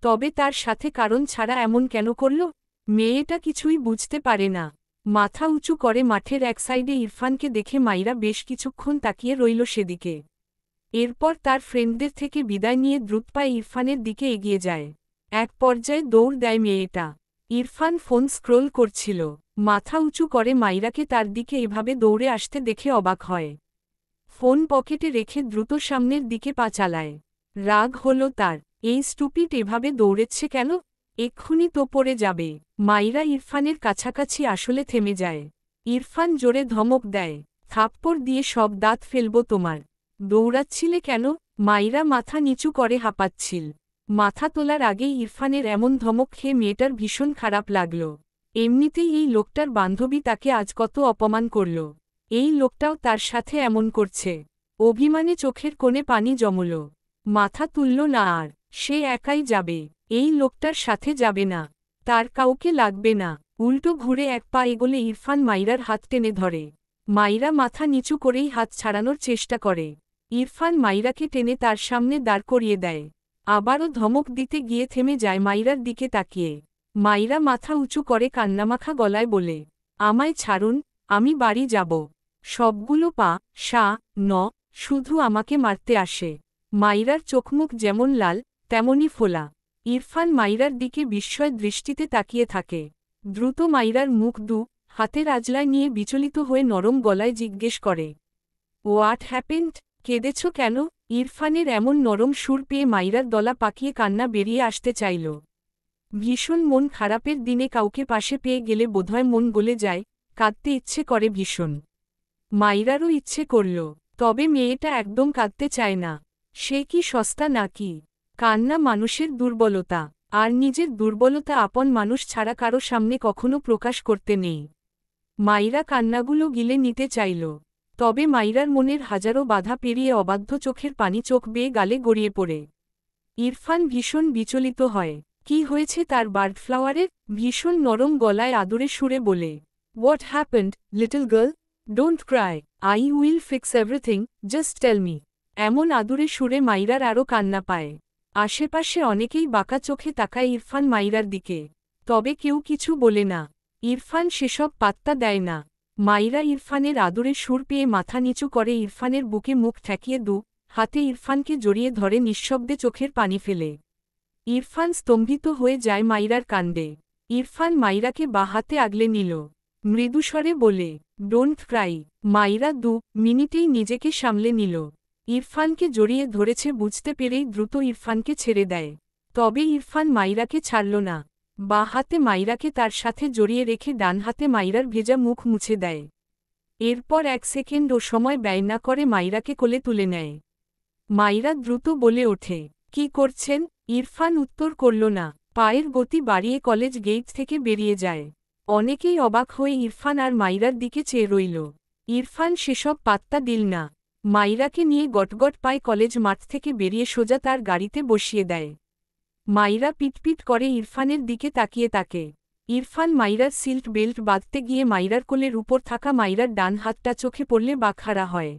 তবে তার সাথে কারণ ছাড়া এমন কেন করল? মেয়েটা কিছুই বুঝতে পারে না। মাথা উঁচু করে মাঠের এক সাইডে ইরফানকে দেখে মাইরা বেশ কিছুক্ষণ তাকিয়ে রইল সেদিকে। এরপর তার ফ্রেন্ডদের থেকে বিদায় নিয়ে দ্রুত পায়ে ইরফানের দিকে এগিয়ে যায়। এক পর্যায়ে দৌড় দেয় মেয়েটা। ইরফান ফোন স্ক্রোল করছিল, মাথা উঁচু করে মাইরাকে তার দিকে এভাবে দৌড়ে আসতে দেখে অবাক হয়। ফোন পকেটে রেখে দ্রুত সামনের দিকে পা চালায়। রাগ হল তার, এই স্টুপিড এভাবে দৌড়েচ্ছে কেন? এক্ষুনি তো পড়ে যাবে। মাইরা ইরফানের কাছাকাছি আসলে থেমে যায়। ইরফান জোরে ধমক দেয়, থাপ্পড় দিয়ে সব দাঁত ফেলব তোমার। দৌড়াচ্ছিলে কেন? মাইরা মাথা নিচু করে হাঁপাচ্ছিল। মাথা তোলার আগেই ইরফানের এমন ধমক খেয়ে মেয়েটার ভীষণ খারাপ লাগল। এমনিতেই এই লোকটার বান্ধবী তাকে আজ কত অপমান করল, এই লোকটাও তার সাথে এমন করছে। অভিমানে চোখের কোণে পানি জমল। মাথা তুলল না আর। সে একাই যাবে, এই লোকটার সাথে যাবে না, তার কাউকে লাগবে না। উল্টো ঘুরে এক পা এগোলে ইরফান মাইরার হাত টেনে ধরে। মাইরা মাথা নিচু করেই হাত ছাড়ানোর চেষ্টা করে। ইরফান মাইরাকে টেনে তার সামনে দাঁড় করিয়ে দেয়। আবারও ধমক দিতে গিয়ে থেমে যায় মাইরার দিকে তাকিয়ে। মাইরা মাথা উঁচু করে কান্নামাখা গলায় বলে, আমায় ছাড়ুন, আমি বাড়ি যাব। সবগুলো পা ন শুধু আমাকে মারতে আসে। মাইরার চোখমুখ যেমন লাল তেমনি ফোলা। ইরফান মাইরার দিকে বিস্ময় দৃষ্টিতে তাকিয়ে থাকে। দ্রুত মাইরার মুখ হাতের আজলায় নিয়ে বিচলিত হয়ে নরম গলায় জিজ্ঞেস করে, হোয়াট হ্যাপেন্ড? কেঁদেছ কেন? ইরফানের এমন নরম সুর পেয়ে মাইরার দলা পাকিয়ে কান্না বেরিয়ে আসতে চাইল। ভীষণ মন খারাপের দিনে কাউকে পাশে পেয়ে গেলে বোধহয় মন গলে যায়, কাঁদতে ইচ্ছে করে ভীষণ। মাইরারও ইচ্ছে করল, তবে মেয়েটা একদম কাঁদতে চায় না। সে কি সস্তা নাকি? কান্না মানুষের দুর্বলতা, আর নিজের দুর্বলতা আপন মানুষ ছাড়া কারো সামনে কখনো প্রকাশ করতে নেই। মাইরা কান্নাগুলো গিলে নিতে চাইল, তবে মাইরার মনের হাজারো বাধা পেরিয়ে অবাধ্য চোখের পানি চোখ বেয়ে গালে গড়িয়ে পড়ে। ইরফান ভীষণ বিচলিত হয়। কি হয়েছে তার বার্ডফ্লাওয়ারের? ভীষণ নরম গলায় আদরে সুরে বলে, what happened little girl? Don't cry, I will fix everything, just tell me. এমন আদুরে সুরে মাইরার আরও কান্না পায়। আশেপাশে অনেকেই বাঁকা চোখে তাকায় ইরফান মাইরার দিকে, তবে কেউ কিছু বলে না। ইরফান সেসব পাত্তা দেয় না। মাইরা ইরফানের আদরে সুর পেয়ে মাথা নিচু করে ইরফানের বুকে মুখ ঠেকিয়ে হাতে ইরফানকে জড়িয়ে ধরে নিঃশব্দে চোখের পানি ফেলে। ইরফান স্তম্ভিত হয়ে যায় মাইরার কাণ্ডে। ইরফান মাইরাকে বাঁ হাতে আগলে নিল, মৃদুস্বরে বলে, ডোন্ট ক্রাই। মাইরা মিনিটেই নিজেকে সামলে নিল। ইরফানকে জড়িয়ে ধরেছে বুঝতে পেরেই দ্রুত ইরফানকে ছেড়ে দেয়। তবে ইরফান মাইরাকে ছাড়ল না। বাঁ হাতে মাইরাকে তার সাথে জড়িয়ে রেখে ডান হাতে মাইরার ভেজা মুখ মুছে দেয়। এরপর 1 সেকেন্ডও সময় ব্যয় না করে মাইরাকে কোলে তুলে নেয়। মাইরা দ্রুত বলে ওঠে, কি করছেন? ইরফান উত্তর করল না। পায়ের গতি বাড়িয়ে কলেজ গেট থেকে বেরিয়ে যায়। অনেকেই অবাক হয়ে ইরফান আর মাইরার দিকে চেয়ে রইল। ইরফান সেসব পাত্তা দিল না। মাইরাকে নিয়ে গটগট পায়ে কলেজ মাঠ থেকে বেরিয়ে সোজা তার গাড়িতে বসিয়ে দেয়। মাইরা পিটপিট করে ইরফানের দিকে তাকিয়ে থাকে। ইরফান মাইরার সিল্ট বেল্ট বাঁধতে গিয়ে মাইরার কোলের উপর থাকা মাইরার ডান হাতটা চোখে পড়লে বাকহারা হয়।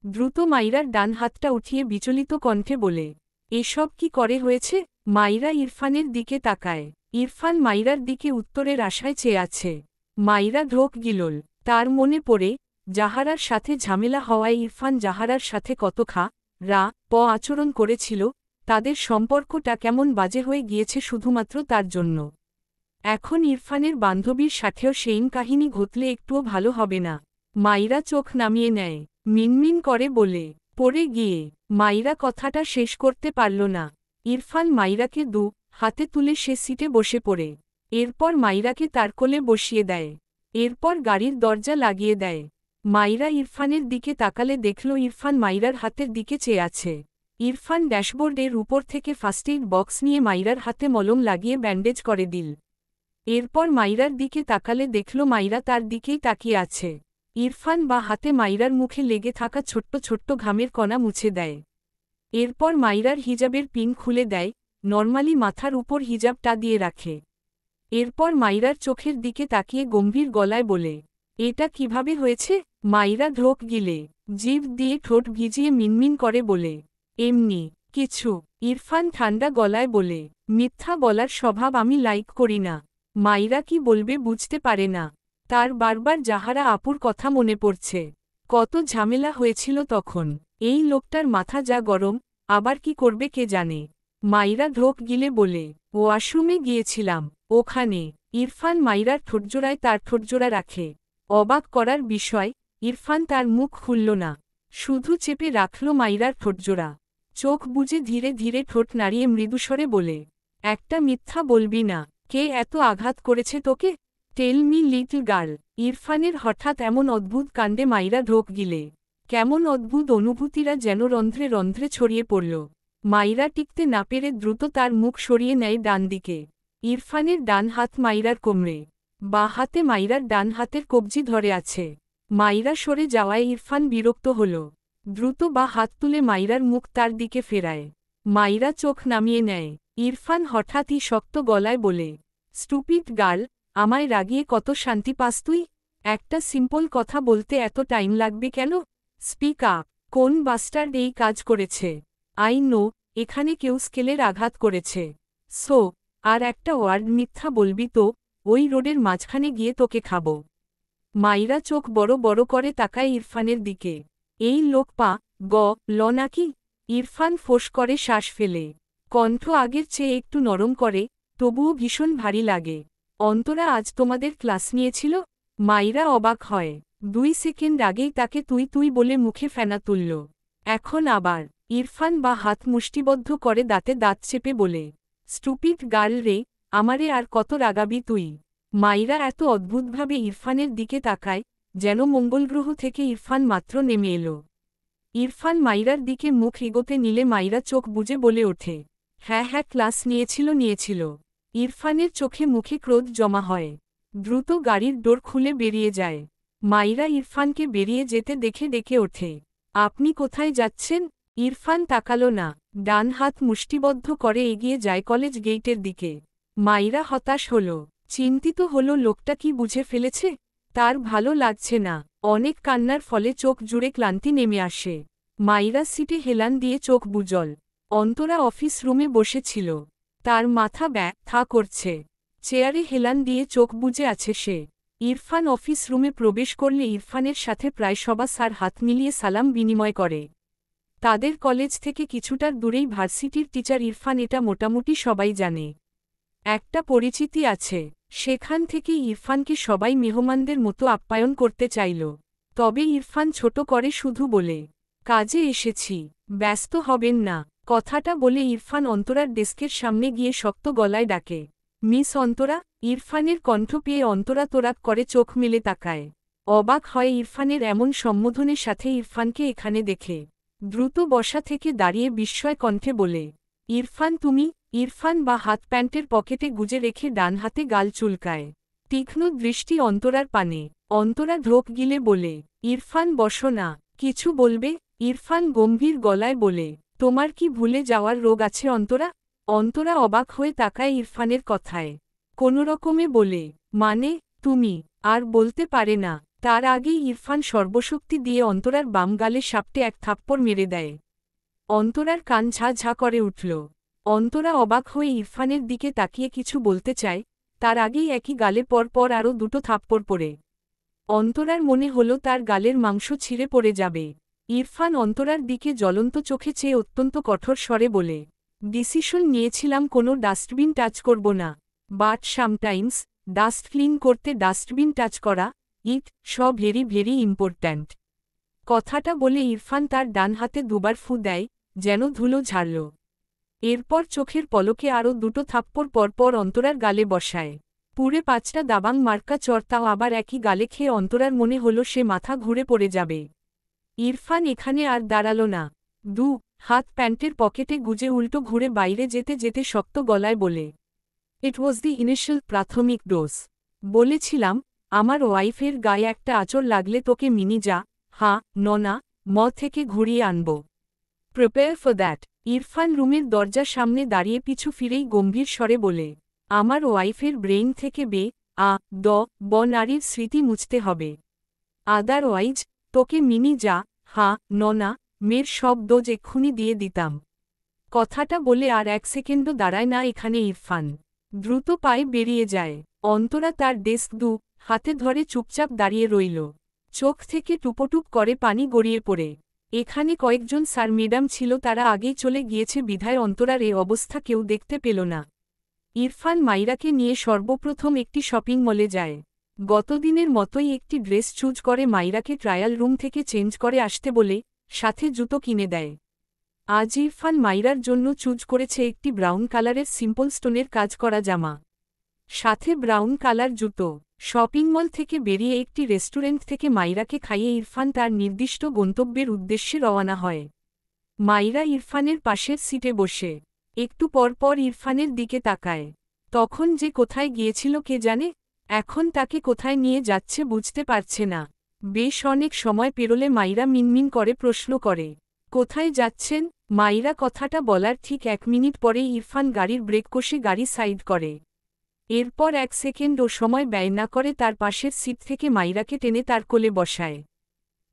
দ্রুত মাইরার ডান হাতটা উঠিয়ে বিচলিত কণ্ঠে বলে, এসব কি করে হয়েছে? মাইরা ইরফানের দিকে তাকায়। ইরফান মাইরার দিকে উত্তরের আশায় চেয়ে আছে। মাইরা ঢোক গিলল। তার মনে পড়ে, জাহারার সাথে ঝামেলা হওয়ায় ইরফান জাহারার সাথে কত আচরণ করেছিল, তাদের সম্পর্কটা কেমন বাজে হয়ে গিয়েছে শুধুমাত্র তার জন্য। এখন ইরফানের বান্ধবীর সাথেও সেইম কাহিনী ঘটলে একটুও ভালো হবে না। মাইরা চোখ নামিয়ে নেয়, মিনমিন করে বলে, পড়ে গিয়ে। মাইরা কথাটা শেষ করতে পারল না। ইরফান মাইরাকে হাতে তুলে সে সিটে বসে পড়ে। এরপর মাইরাকে তার কোলে বসিয়ে দেয়। এরপর গাড়ির দরজা লাগিয়ে দেয়। মাইরা ইরফানের দিকে তাকালে দেখল ইরফান মাইরার হাতের দিকে চেয়ে আছে। ইরফান ড্যাশবোর্ডের উপর থেকে ফার্স্ট এইড বক্স নিয়ে মাইরার হাতে মলম লাগিয়ে ব্যান্ডেজ করে দিল। এরপর মাইরার দিকে তাকালে দেখল মাইরা তার দিকেই তাকিয়ে আছে। ইরফান বা হাতে মাইরার মুখে লেগে থাকা ছোট্ট ছোট্ট ঘামের কণা মুছে দেয়। এরপর মাইরার হিজাবের পিন খুলে দেয়, নর্মালি মাথার উপর হিজাবটা দিয়ে রাখে। এরপর মাইরার চোখের দিকে তাকিয়ে গম্ভীর গলায় বলে, এটা কিভাবে হয়েছে? মাইরা ঢোক গিলে জিভ দিয়ে ঠোঁট ভিজিয়ে মিনমিন করে বলে, এমনি কিছু। ইরফান ঠান্ডা গলায় বলে, মিথ্যা বলার স্বভাব আমি লাইক করি না। মাইরা কি বলবে বুঝতে পারে না। তার বারবার জাহারা আপুর কথা মনে পড়ছে। কত ঝামেলা হয়েছিল তখন। এই লোকটার মাথা যা গরম, আবার কি করবে কে জানে। মাইরা ঢোক গিলে বলে, ওয়াশরুমে গিয়েছিলাম, ওখানে। ইরফান মাইরার ঠোঁটজোড়ায় তার ঠোঁটজোড়া রাখে। অবাক করার বিষয়, ইরফান তার মুখ খুলল না, শুধু চেপে রাখল মাইরার ঠোঁটজোড়া। চোখ বুজে ধীরে ধীরে ঠোঁট নাড়িয়ে মৃদুস্বরে বলে, একটা মিথ্যা বলবি না। কে এত আঘাত করেছে তোকে? Tell me little girl. ইরফানের হঠাৎ এমন অদ্ভুত কাণ্ডে মাইরা ঢোক গিলে। কেমন অদ্ভুত অনুভূতিরা যেন রন্ধ্রে রন্ধ্রে ছড়িয়ে পড়ল। মাইরা টিকতে না পেরে দ্রুত তার মুখ সরিয়ে নেয় ডান দিকে। ইরফানের ডান হাত মাইরার কোমরে, বা হাতে মাইরার ডান হাতের কবজি ধরে আছে। মাইরা সরে যাওয়ায় ইরফান বিরক্ত হল। দ্রুত বা হাত তুলে মাইরার মুখ তার দিকে ফেরায়। মাইরা চোখ নামিয়ে নেয়। ইরফান হঠাৎই শক্ত গলায় বলে, স্টুপিড গার্ল, আমায় রাগিয়ে কত শান্তি পাস তুই? একটা সিম্পল কথা বলতে এত টাইম লাগবে কেন? Speak up. কোন বাস্টার্ড এই কাজ করেছে? আই নো, এখানে কেউ স্কেলের আঘাত করেছে। সো, আর একটা ওয়ার্ড মিথ্যা বলবি তো ওই রোডের মাঝখানে গিয়ে তোকে খাব। মাইরা চোখ বড় বড় করে তাকায় ইরফানের দিকে। এই লোক পা গ ল নাকি? ইরফান ফোঁস করে শ্বাস ফেলে। কণ্ঠ আগের চেয়ে একটু নরম করে, তবুও ভীষণ ভারী লাগে। অন্তরা আজ তোমাদের ক্লাস নিয়েছিল? মাইরা অবাক হয়। 2 সেকেন্ড আগেই তাকে তুই তুই বলে মুখে ফেনা তুলল। এখন আবার? ইরফান বা হাত মুষ্টিবদ্ধ করে দাঁতে দাঁত চেপে বলে, স্টুপিড গার্ল রে, আমারে আর কত রাগাবি তুই? মাইরা এত অদ্ভুতভাবে ইরফানের দিকে তাকায়, যেন মঙ্গলগ্রহ থেকে ইরফান মাত্র নেমে এলো। ইরফান মাইরার দিকে মুখ এগোতে নিলে মাইরা চোখ বুজে বলে ওঠে, হ্যাঁ হ্যাঁ ক্লাস নিয়েছিল। ইরফানের চোখে মুখে ক্রোধ জমা হয়। দ্রুত গাড়ির ডোর খুলে বেরিয়ে যায়। মাইরা ইরফানকে বেরিয়ে যেতে দেখে ডেকে ওঠে, আপনি কোথায় যাচ্ছেন? ইরফান তাকালো না, ডান হাত মুষ্টিবদ্ধ করে এগিয়ে যায় কলেজ গেইটের দিকে। মাইরা হতাশ হল, চিন্তিত হল লোকটা কি বুঝে ফেলেছে। তার ভালো লাগছে না। অনেক কান্নার ফলে চোখ জুড়ে ক্লান্তি নেমে আসে। মাইরা সিটে হেলান দিয়ে চোখ বুজল। অন্তরা অফিস রুমে বসেছিল। তার মাথা ব্যথা করছে। চেয়ারে হেলান দিয়ে চোখ বুজে আছে সে। ইরফান অফিস রুমে প্রবেশ করলে ইরফানের সাথে প্রায় সবা স্যার হাত মিলিয়ে সালাম বিনিময় করে। তাদের কলেজ থেকে কিছুটার দূরেই ভার্সিটির টিচার ইরফান, এটা মোটামুটি সবাই জানে। একটা পরিচিতি আছে। সেখান থেকে ইরফানকে সবাই মেহমানদের মতো আপ্যায়ন করতে চাইল। তবে ইরফান ছোট করে শুধু বলে, কাজে এসেছি, ব্যস্ত হবেন না। কথাটা বলে ইরফান অন্তরার ডেস্কের সামনে গিয়ে শক্ত গলায় ডাকে, মিস অন্তরা। ইরফানের কণ্ঠ পেয়ে অন্তরা তোরাক করে চোখ মেলে তাকায়। অবাক হয় ইরফানের এমন সম্বোধনের সাথে ইরফানকে এখানে দেখে। দ্রুত বসা থেকে দাঁড়িয়ে বিস্ময় কণ্ঠে বলে, ইরফান তুমি? ইরফান বা হাত প্যান্টের পকেটে গুজে রেখে ডান হাতে গাল চুলকায়। তীক্ষ্ণ দৃষ্টি অন্তরার পানে। অন্তরা ঢোক গিলে বলে, ইরফান বসো না। কিছু বলবে? ইরফান গম্ভীর গলায় বলে, তোমার কি ভুলে যাওয়ার রোগ আছে অন্তরা? অন্তরা অবাক হয়ে তাকায় ইরফানের কথায়। কোনোরকমে বলে, মানে? তুমি? আর বলতে পারে না। তার আগেই ইরফান সর্বশক্তি দিয়ে অন্তরার বাম গালে সাপটে এক থাপ্পড় মেরে দেয়। অন্তরার কান ঝা ঝা করে উঠল। অন্তরা অবাক হয়ে ইরফানের দিকে তাকিয়ে কিছু বলতে চায়, তার আগেই একই গালে পর আরও 2টো থাপ্পড় পড়ে। অন্তরার মনে হল তার গালের মাংস ছিঁড়ে পড়ে যাবে। ইরফান অন্তরার দিকে জ্বলন্ত চোখে চেয়ে অত্যন্ত কঠোর স্বরে বলে, ডিসিশন নিয়েছিলাম কোনো ডাস্টবিন টাচ করব না, বাট সামটাইমস ডাস্ট ক্লিন করতে ডাস্টবিন টাচ করা ইট ভেরি ভেরি ইম্পর্ট্যান্ট। কথাটা বলে ইরফান তার ডান হাতে 2বার ফু দেয়, যেন ধুলো ঝাড়ল। এরপর চোখের পলকে আরও 2টো থাপ্পড় পরপর অন্তরার গালে বসায়। পুরে 5টা দাবাং মার্কা চর, তাও আবার একই গালে খেয়ে অন্তরার মনে হলো সে মাথা ঘুরে পড়ে যাবে। ইরফান এখানে আর দাঁড়াল না। হাত প্যান্টের পকেটে গুজে উল্টো ঘুরে বাইরে যেতে যেতে শক্ত গলায় বলে, ইট ওয়াজ দি ইনিশিয়াল প্রাথমিক ডোজ। বলেছিলাম আমার ওয়াইফের গায়ে একটা আঁচড় লাগলে তোকে মিনি যা ননা থেকে ঘুরিয়ে আনব। Prepare for that. ইরফান রুমের দরজার সামনে দাঁড়িয়ে পিছু ফিরেই গম্ভীর স্বরে বলে, আমার ওয়াইফের ব্রেইন থেকে নারীর স্মৃতি মুছতে হবে। আদারওয়াইজ তোকে মিনি যা ননা মেয়ের সব ডোজ এক্ষুনি দিয়ে দিতাম। কথাটা বলে আর 1 সেকেন্ডও দাঁড়ায় না এখানে ইরফান। দ্রুত পায়ে বেরিয়ে যায়। অন্তরা তার ডেস্ক হাতে ধরে চুপচাপ দাঁড়িয়ে রইল। চোখ থেকে টুপটুপ করে পানি গড়িয়ে পড়ে। এখানে কয়েকজন স্যার ম্যাডাম ছিল, তারা আগেই চলে গিয়েছে বিধায় অন্তরার এ অবস্থা কেউ দেখতে পেল না। ইরফান মাইরাকে নিয়ে সর্বপ্রথম একটি শপিং মলে যায়। গতদিনের মতোই একটি ড্রেস চুজ করে মাইরাকে ট্রায়াল রুম থেকে চেঞ্জ করে আসতে বলে, সাথে জুতো কিনে দেয়। আজ ইরফান মাইরার জন্য চুজ করেছে একটি ব্রাউন কালারের সিম্পল স্টোনের কাজ করা জামা, সাথে ব্রাউন কালার জুতো। শপিং মল থেকে বেরিয়ে একটি রেস্টুরেন্ট থেকে মাইরাকে খাইয়ে ইরফান তার নির্দিষ্ট গন্তব্যের উদ্দেশ্যে রওনা হয়। মাইরা ইরফানের পাশের সিটে বসে একটু পর ইরফানের দিকে তাকায়। তখন যে কোথায় গিয়েছিল কে জানে, এখন তাকে কোথায় নিয়ে যাচ্ছে বুঝতে পারছে না। বেশ অনেক সময় পেরোলে মাইরা মিনমিন করে প্রশ্ন করে, কোথায় যাচ্ছেন? মাইরা কথাটা বলার ঠিক 1 মিনিট পরেই ইরফান গাড়ির ব্রেক কষে গাড়ি সাইড করে। এরপর 1 সেকেন্ডও সময় ব্যয় না করে তার পাশের সিট থেকে মাইরাকে টেনে তার কোলে বসায়।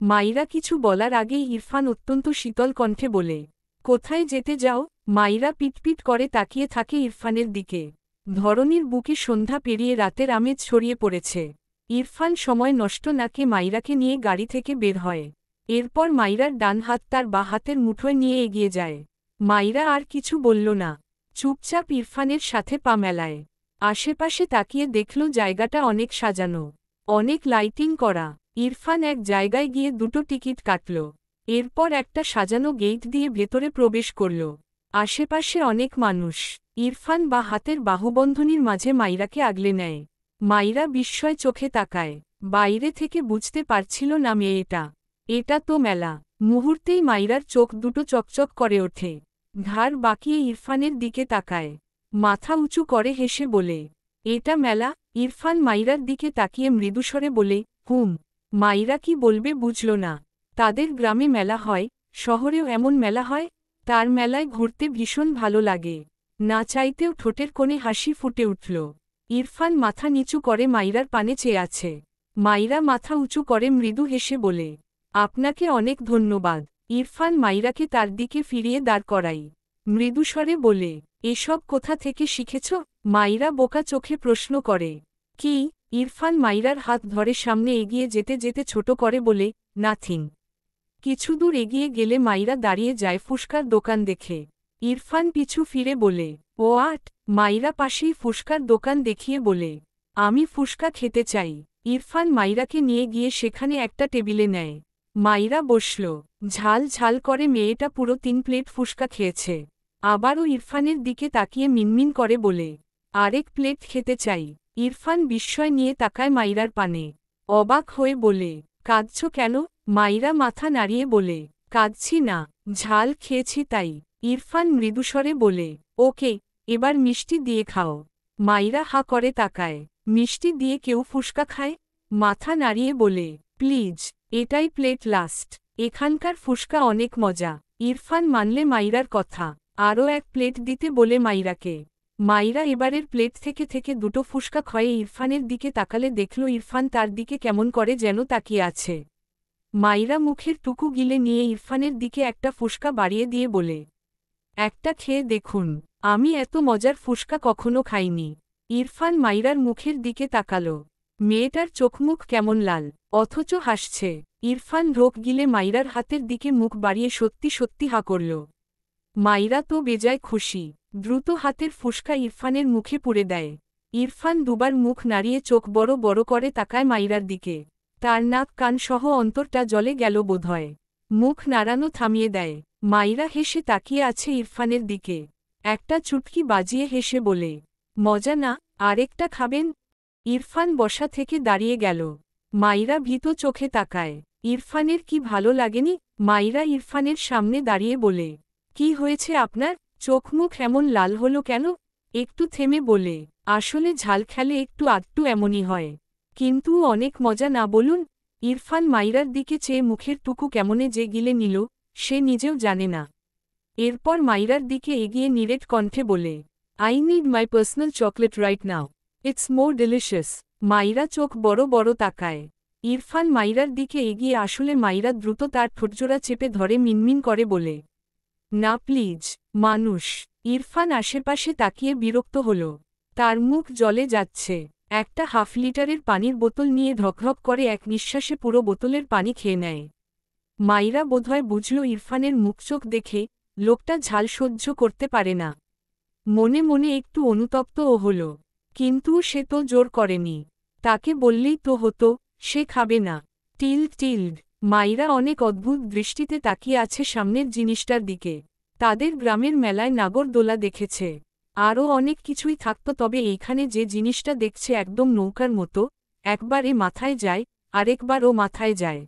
মাইরা কিছু বলার আগেই ইরফান অত্যন্ত শীতল কণ্ঠে বলে, কোথায় যেতে যাও? মাইরা পিটপিট করে তাকিয়ে থাকে ইরফানের দিকে। ধরনীর বুকে সন্ধ্যা পেরিয়ে রাতের আমেজ ছড়িয়ে পড়েছে। ইরফান সময় নষ্ট না করে মাইরাকে নিয়ে গাড়ি থেকে বের হয়। এরপর মাইরার ডান হাত তার বাঁ হাতের মুঠোয় নিয়ে এগিয়ে যায়। মাইরা আর কিছু বলল না, চুপচাপ ইরফানের সাথে পা মেলায়। আশেপাশে তাকিয়ে দেখল জায়গাটা অনেক সাজানো, অনেক লাইটিং করা। ইরফান এক জায়গায় গিয়ে 2টো টিকিট কাটল। এরপর একটা সাজানো গেট দিয়ে ভেতরে প্রবেশ করল। আশেপাশে অনেক মানুষ। ইরফান বা হাতের বাহুবন্ধনীর মাঝে মাইরাকে আগলে নেয়। মাইরা বিস্ময় চোখে তাকায়। বাইরে থেকে বুঝতে পারছিল না এটা তো মেলা। মুহূর্তেই মাইরার চোখ দুটো চকচক করে ওঠে। ঘাড় বাঁকিয়ে ইরফানের দিকে তাকায়। মাথা উঁচু করে হেসে বলে, এটা মেলা? ইরফান মাইরার দিকে তাকিয়ে মৃদুস্বরে বলে, মাইরা কি বলবে বুঝল না। তাদের গ্রামে মেলা হয়, শহরেও এমন মেলা হয়। তার মেলায় ঘুরতে ভীষণ ভালো লাগে। না চাইতেও ঠোঁটের কোণে হাসি ফুটে উঠল। ইরফান মাথা নিচু করে মাইরার পানে চেয়ে আছে। মাইরা মাথা উঁচু করে মৃদু হেসে বলে, আপনাকে অনেক ধন্যবাদ। ইরফান মাইরাকে তার দিকে ফিরিয়ে দাঁড় করাই। মৃদুস্বরে বলে, এসব কোথা থেকে শিখেছ? মাইরা বোকা চোখে প্রশ্ন করে। কি? ইরফান মাইরার হাত ধরে সামনে এগিয়ে যেতে যেতে ছোট করে বলে, নাথিং। কিছুদূর এগিয়ে গেলে মাইরা দাঁড়িয়ে যায় ফুসকার দোকান দেখে। ইরফান পিছু ফিরে বলে, মাইরা পাশেই ফুসকার দোকান দেখিয়ে বলে, আমি ফুসকা খেতে চাই। ইরফান মাইরাকে নিয়ে গিয়ে সেখানে একটা টেবিলে নেয়। মাইরা বসল। ঝাল ঝাল করে মেয়েটা পুরো 3 প্লেট ফুসকা খেয়েছে। আবারও ইরফানের দিকে তাকিয়ে মিনমিন করে বলে, আরেক প্লেট খেতে চাই। ইরফান বিস্ময় নিয়ে তাকায় মাইরার পানে। অবাক হয়ে বলে, কাঁদছ কেন? মাইরা মাথা নাড়িয়ে বলে, কাঁদছি না, ঝাল খেয়েছি তাই। ইরফান মৃদুস্বরে বলে, ওকে, এবার মিষ্টি দিয়ে খাও। মাইরা হা করে তাকায়। মিষ্টি দিয়ে কেউ ফুসকা খায়? মাথা নাড়িয়ে বলে, প্লিজ, এটাই প্লেট লাস্ট। এখানকার ফুসকা অনেক মজা। ইরফান মানলে মাইরার কথা। আরও 1 প্লেট দিতে বলে মাইরাকে। মাইরা এবারের প্লেট থেকে 2টো ফুসকা খয়ে ইরফানের দিকে তাকালে দেখল ইরফান তার দিকে কেমন করে যেন তাকিয়ে আছে। মাইরা মুখের টুকু গিলে নিয়ে ইরফানের দিকে একটা ফুসকা বাড়িয়ে দিয়ে বলে, একটা খেয়ে দেখুন, আমি এত মজার ফুসকা কখনো খাইনি। ইরফান মাইরার মুখের দিকে তাকালো। মেয়েটার চোখমুখ কেমন লাল, অথচ হাসছে। ইরফান ঢোক গিলে মাইরার হাতের দিকে মুখ বাড়িয়ে সত্যি সত্যি হা করল। মাইরা তো বেজায় খুশি। দ্রুত হাতের ফুসকা ইরফানের মুখে পুরে দেয়। ইরফান দুবার মুখ নাড়িয়ে চোখ বড় বড় করে তাকায় মাইরার দিকে। তার নাক কান সহ অন্তরটা জ্বলে গেল বোধহয়। মুখ নাড়ানো থামিয়ে দেয়। মাইরা হেসে তাকিয়ে আছে ইরফানের দিকে। একটা চুটকি বাজিয়ে হেসে বলে, মজা না? আরেকটা খাবেন? ইরফান বসা থেকে দাঁড়িয়ে গেল। মাইরা ভীত চোখে তাকায়। ইরফানের কি ভালো লাগেনি? মাইরা ইরফানের সামনে দাঁড়িয়ে বলে, কি হয়েছে আপনার? চোখ মুখ এমন লাল হলো কেন? একটু থেমে বলে, আসলে ঝাল খেলে একটু আধটু এমনই হয়। কিন্তু অনেক মজা না বলুন? ইরফান মাইরার দিকে চেয়ে মুখের টুকু কেমনে যে গিলে নিল, সে নিজেও জানে না। এরপর মাইরার দিকে এগিয়ে নিরেট কণ্ঠে বলে, I need my personal chocolate right now. It's more delicious. মাইরা চোখ বড় বড় তাকায়। ইরফান মাইরার দিকে এগিয়ে আসলে মাইরা দ্রুত তার ঠোঁটজোড়া চেপে ধরে মিনমিন করে বলে, না প্লিজ। মানুষ। ইরফান আশেপাশে তাকিয়ে বিরক্ত হল। তার মুখ জলে যাচ্ছে। একটা হাফ লিটারের পানির বোতল নিয়ে ঢকঢক করে এক নিঃশ্বাসে পুরো বোতলের পানি খেয়ে নেয়। মাইরা বোধহয় বুঝল ইরফানের মুখচোখ দেখে, লোকটা ঝাল সহ্য করতে পারে না। মনে মনে একটু অনুতপ্তও হল। কিন্তু সে তো জোর করেনি। তাকে বললেই তো হতো, সে খাবে না। টিল্ড। মাইরা অনেক অদ্ভুত দৃষ্টিতে তাকিয়ে আছে সামনের জিনিসটার দিকে। তাদের গ্রামের মেলায় নাগরদোলা দেখেছে। আরও অনেক কিছুই থাকত, তবে এইখানে যে জিনিসটা দেখছে একদম নৌকার মতো, একবার এ মাথায় যায়, আরেকবার ও মাথায় যায়।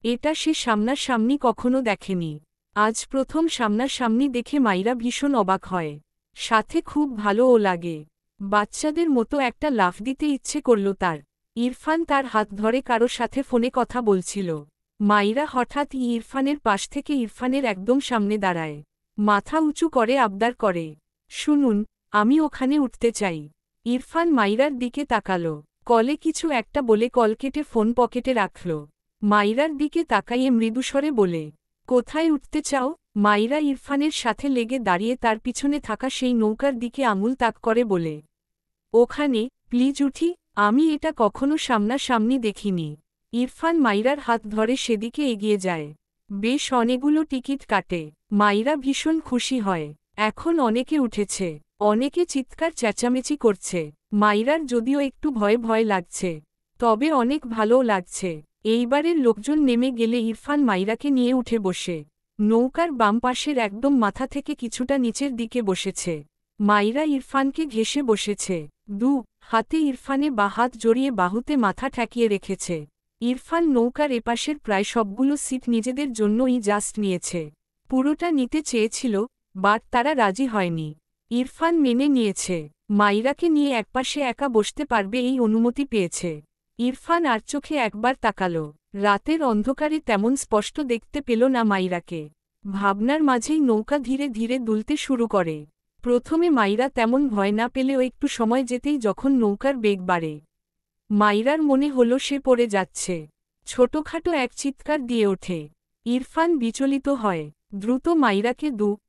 এটা সে সামনাসামনি কখনো দেখেনি। আজ প্রথম সামনাসামনি দেখে মাইরা ভীষণ অবাক হয়। সাথে খুব ভালোও লাগে। বাচ্চাদের মতো একটা লাফ দিতে ইচ্ছে করল তার। ইরফান তার হাত ধরে কারো সাথে ফোনে কথা বলছিল। মাইরা হঠাৎ ইরফানের পাশ থেকে ইরফানের একদম সামনে দাঁড়ায়। মাথা উঁচু করে আবদার করে, শুনুন, আমি ওখানে উঠতে চাই। ইরফান মাইরার দিকে তাকালো। কলে কিছু একটা বলে কল কেটে ফোন পকেটে রাখল। মাইরার দিকে তাকাইয়ে মৃদুস্বরে বলে, কোথায় উঠতে চাও? মাইরা ইরফানের সাথে লেগে দাঁড়িয়ে তার পিছনে থাকা সেই নৌকার দিকে আঙুল তাক করে বলে, ওখানে, প্লিজ উঠি। আমি এটা কখনো সামনাসামনি দেখিনি। ইরফান মাইরার হাত ধরে সেদিকে এগিয়ে যায়। বেশ অনেকগুলো টিকিট কাটে। মাইরা ভীষণ খুশি হয়। এখন অনেকে উঠেছে। অনেকে চিৎকার চেঁচামেচি করছে। মাইরার যদিও একটু ভয় ভয় লাগছে, তবে অনেক ভালোও লাগছে। এইবারের লোকজন নেমে গেলে ইরফান মাইরাকে নিয়ে উঠে বসে। নৌকার বাম পাশের একদম মাথা থেকে কিছুটা নিচের দিকে বসেছে। মাইরা ইরফানকে ঘেঁষে বসেছে। হাতে ইরফানে বা হাত জড়িয়ে বাহুতে মাথা ঠেকিয়ে রেখেছে। ইরফান নৌকার এপাশের প্রায় সবগুলো সিট নিজেদের জন্যই জাস্ট নিয়েছে। পুরোটা নিতে চেয়েছিল, বাট তারা রাজি হয়নি। ইরফান মেনে নিয়েছে। মাইরাকে নিয়ে একপাশে একা বসতে পারবে এই অনুমতি পেয়েছে। ইরফান আর চোখে একবার তাকালো। রাতের অন্ধকারে তেমন স্পষ্ট দেখতে পেল না মাইরাকে। ভাবনার মাঝেই নৌকা ধীরে ধীরে দুলতে শুরু করে। প্রথমে মাইরা তেমন ভয় না পেলেও একটু সময় যেতেই যখন নৌকার বেগ বাড়ে, মাইরার মনে হলো সে পড়ে যাচ্ছে। ছোটখাটো এক চিৎকার দিয়ে ওঠে। ইরফান বিচলিত হয়। দ্রুত মাইরাকে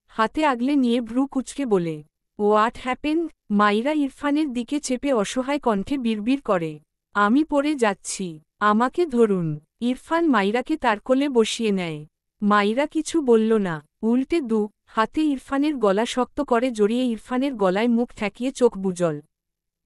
হাতে আগলে নিয়ে ভ্রু কুঁচকে বলে, হোয়াট হ্যাপেন্ড? মাইরা ইরফানের দিকে চেপে অসহায় কণ্ঠে বিড়বিড় করে, আমি পড়ে যাচ্ছি, আমাকে ধরুন। ইরফান মাইরাকে তার কোলে বসিয়ে নেয়। মাইরা কিছু বলল না, উল্টে হাতে ইরফানের গলা শক্ত করে জড়িয়ে ইরফানের গলায় মুখ ঠেকিয়ে চোখ বুজল।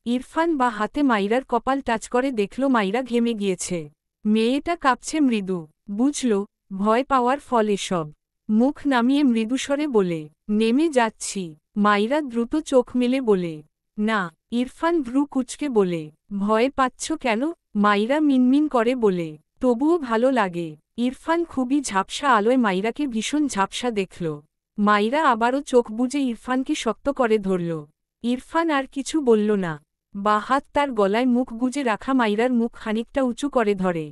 ইরফান বা হাতে মাইরার কপাল টাচ করে দেখল মাইরা ঘেমে গিয়েছে। মেয়েটা কাঁপছে মৃদু। বুঝল, ভয় পাওয়ার ফল এসব। মুখ নামিয়ে মৃদুস্বরে বলে, নেমে যাচ্ছি। মাইরা দ্রুত চোখ মেলে বলে, না। ইরফান ভ্রু কুঁচকে বলে, ভয় পাচ্ছ কেন? মাইরা মিনমিন করে বলে, তবুও ভালো লাগে। ইরফান খুবই ঝাপসা আলোয় মাইরাকে ভীষণ ঝাপসা দেখল। মাইরা আবারও চোখ বুজে ইরফানকে শক্ত করে ধরল। ইরফান আর কিছু বলল না। বা হাত তার গলায় মুখ গুজে রাখা মাইরার মুখ খানিকটা উঁচু করে ধরে।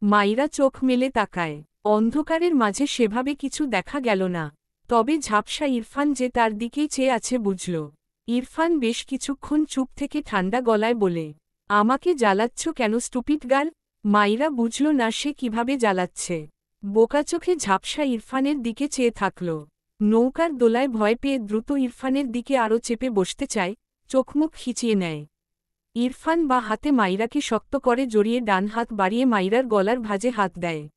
মাইরা চোখ মেলে তাকায়। অন্ধকারের মাঝে সেভাবে কিছু দেখা গেল না, তবে ঝাপসা ইরফান যে তার দিকেই চেয়ে আছে বুঝল। ইরফান বেশ কিছুক্ষণ চুপ থেকে ঠান্ডা গলায় বলে, আমাকে জ্বালাচ্ছ কেন স্টুপিড গার্ল? মাইরা বুঝল না সে কিভাবে জ্বালাচ্ছে। বোকাচোখে ঝাপসা ইরফানের দিকে চেয়ে থাকল। নৌকার দোলায় ভয় পেয়ে দ্রুত ইরফানের দিকে আরও চেপে বসতে চায়, চোখমুখ খিচিয়ে নেয়। ইরফান বা হাতে মাইরাকে শক্ত করে জড়িয়ে ডান হাত বাড়িয়ে মাইরার গলার ভাঁজে হাত দেয়।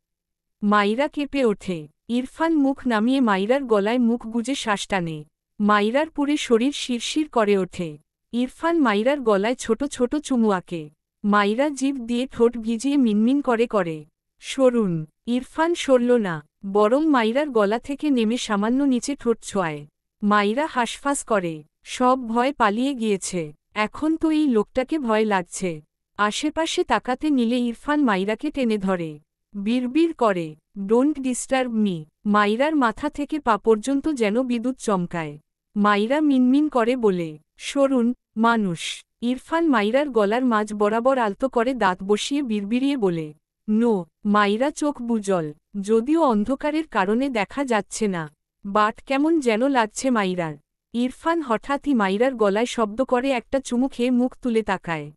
মাইরা কেঁপে ওঠে। ইরফান মুখ নামিয়ে মাইরার গলায় মুখ গুজে শ্বাস টানে। মাইরার পুরে শরীর শিরশির করে ওঠে। ইরফান মাইরার গলায় ছোট ছোট চুমু আঁকে। মাইরা জিভ দিয়ে ঠোঁট ভিজিয়ে মিনমিন করে, সরুন। ইরফান সরল না, বরং মাইরার গলা থেকে নেমে সামান্য নিচে ঠোঁট ছোঁয়ায়। মাইরা হাঁসফাঁস করে। সব ভয় পালিয়ে গিয়েছে। এখন তো এই লোকটাকে ভয় লাগছে। আশেপাশে তাকাতে নিলে ইরফান মাইরাকে টেনে ধরে। বিড়বিড় করে, ডোন্ট ডিস্টার্ব মি। মাইরার মাথা থেকে পা পর্যন্ত যেন বিদ্যুৎ চমকায়। মাইরা মিনমিন করে বলে, সরুন, মানুষ। ইরফান মাইরার গলার মাঝ বরাবর আলতো করে দাঁত বসিয়ে বিড়বিড়িয়ে বলে, নো। মাইরা চোখ বুজল, যদিও অন্ধকারের কারণে দেখা যাচ্ছে না, বাট কেমন যেন লাগছে মাইরার। ইরফান হঠাৎই মাইরার গলায় শব্দ করে একটা চুমু খেয়ে মুখ তুলে তাকায়।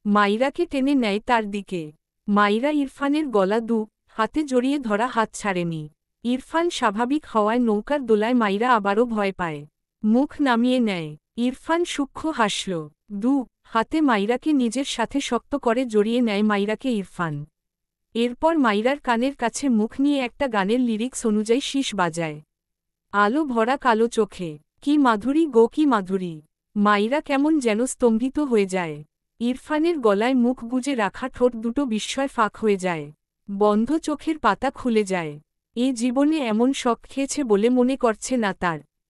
মাইরাকে টেনে নেয় তার দিকে। মাইরা ইরফানের গলা হাতে জড়িয়ে ধরা হাত ছাড়েনি। ইরফান স্বাভাবিক হওয়ায় নৌকার দোলায় মাইরা আবারও ভয় পায়। মুখ নামিয়ে নেয়। ইরফান সূক্ষ্ম হাসল। হাতে মাইরাকে নিজের সাথে শক্ত করে জড়িয়ে নেয় মাইরাকে ইরফান। এরপর মাইরার কানের কাছে মুখ নিয়ে একটা গানের লিরিক্স অনুযায়ী শীষ বাজায়। আলো ভরা কালো চোখে, কি মাধুরী গো কি মাধুরী। মাইরা কেমন যেন স্তম্ভিত হয়ে যায়। ইরফানের গলায় মুখ গুজে রাখা ঠোঁট দুটো বিস্ময় ফাঁক হয়ে যায়। বন্ধ চোখের পাতা খুলে যায়। এ জীবনে এমন শখ খেয়েছে বলে মনে করছে না তার।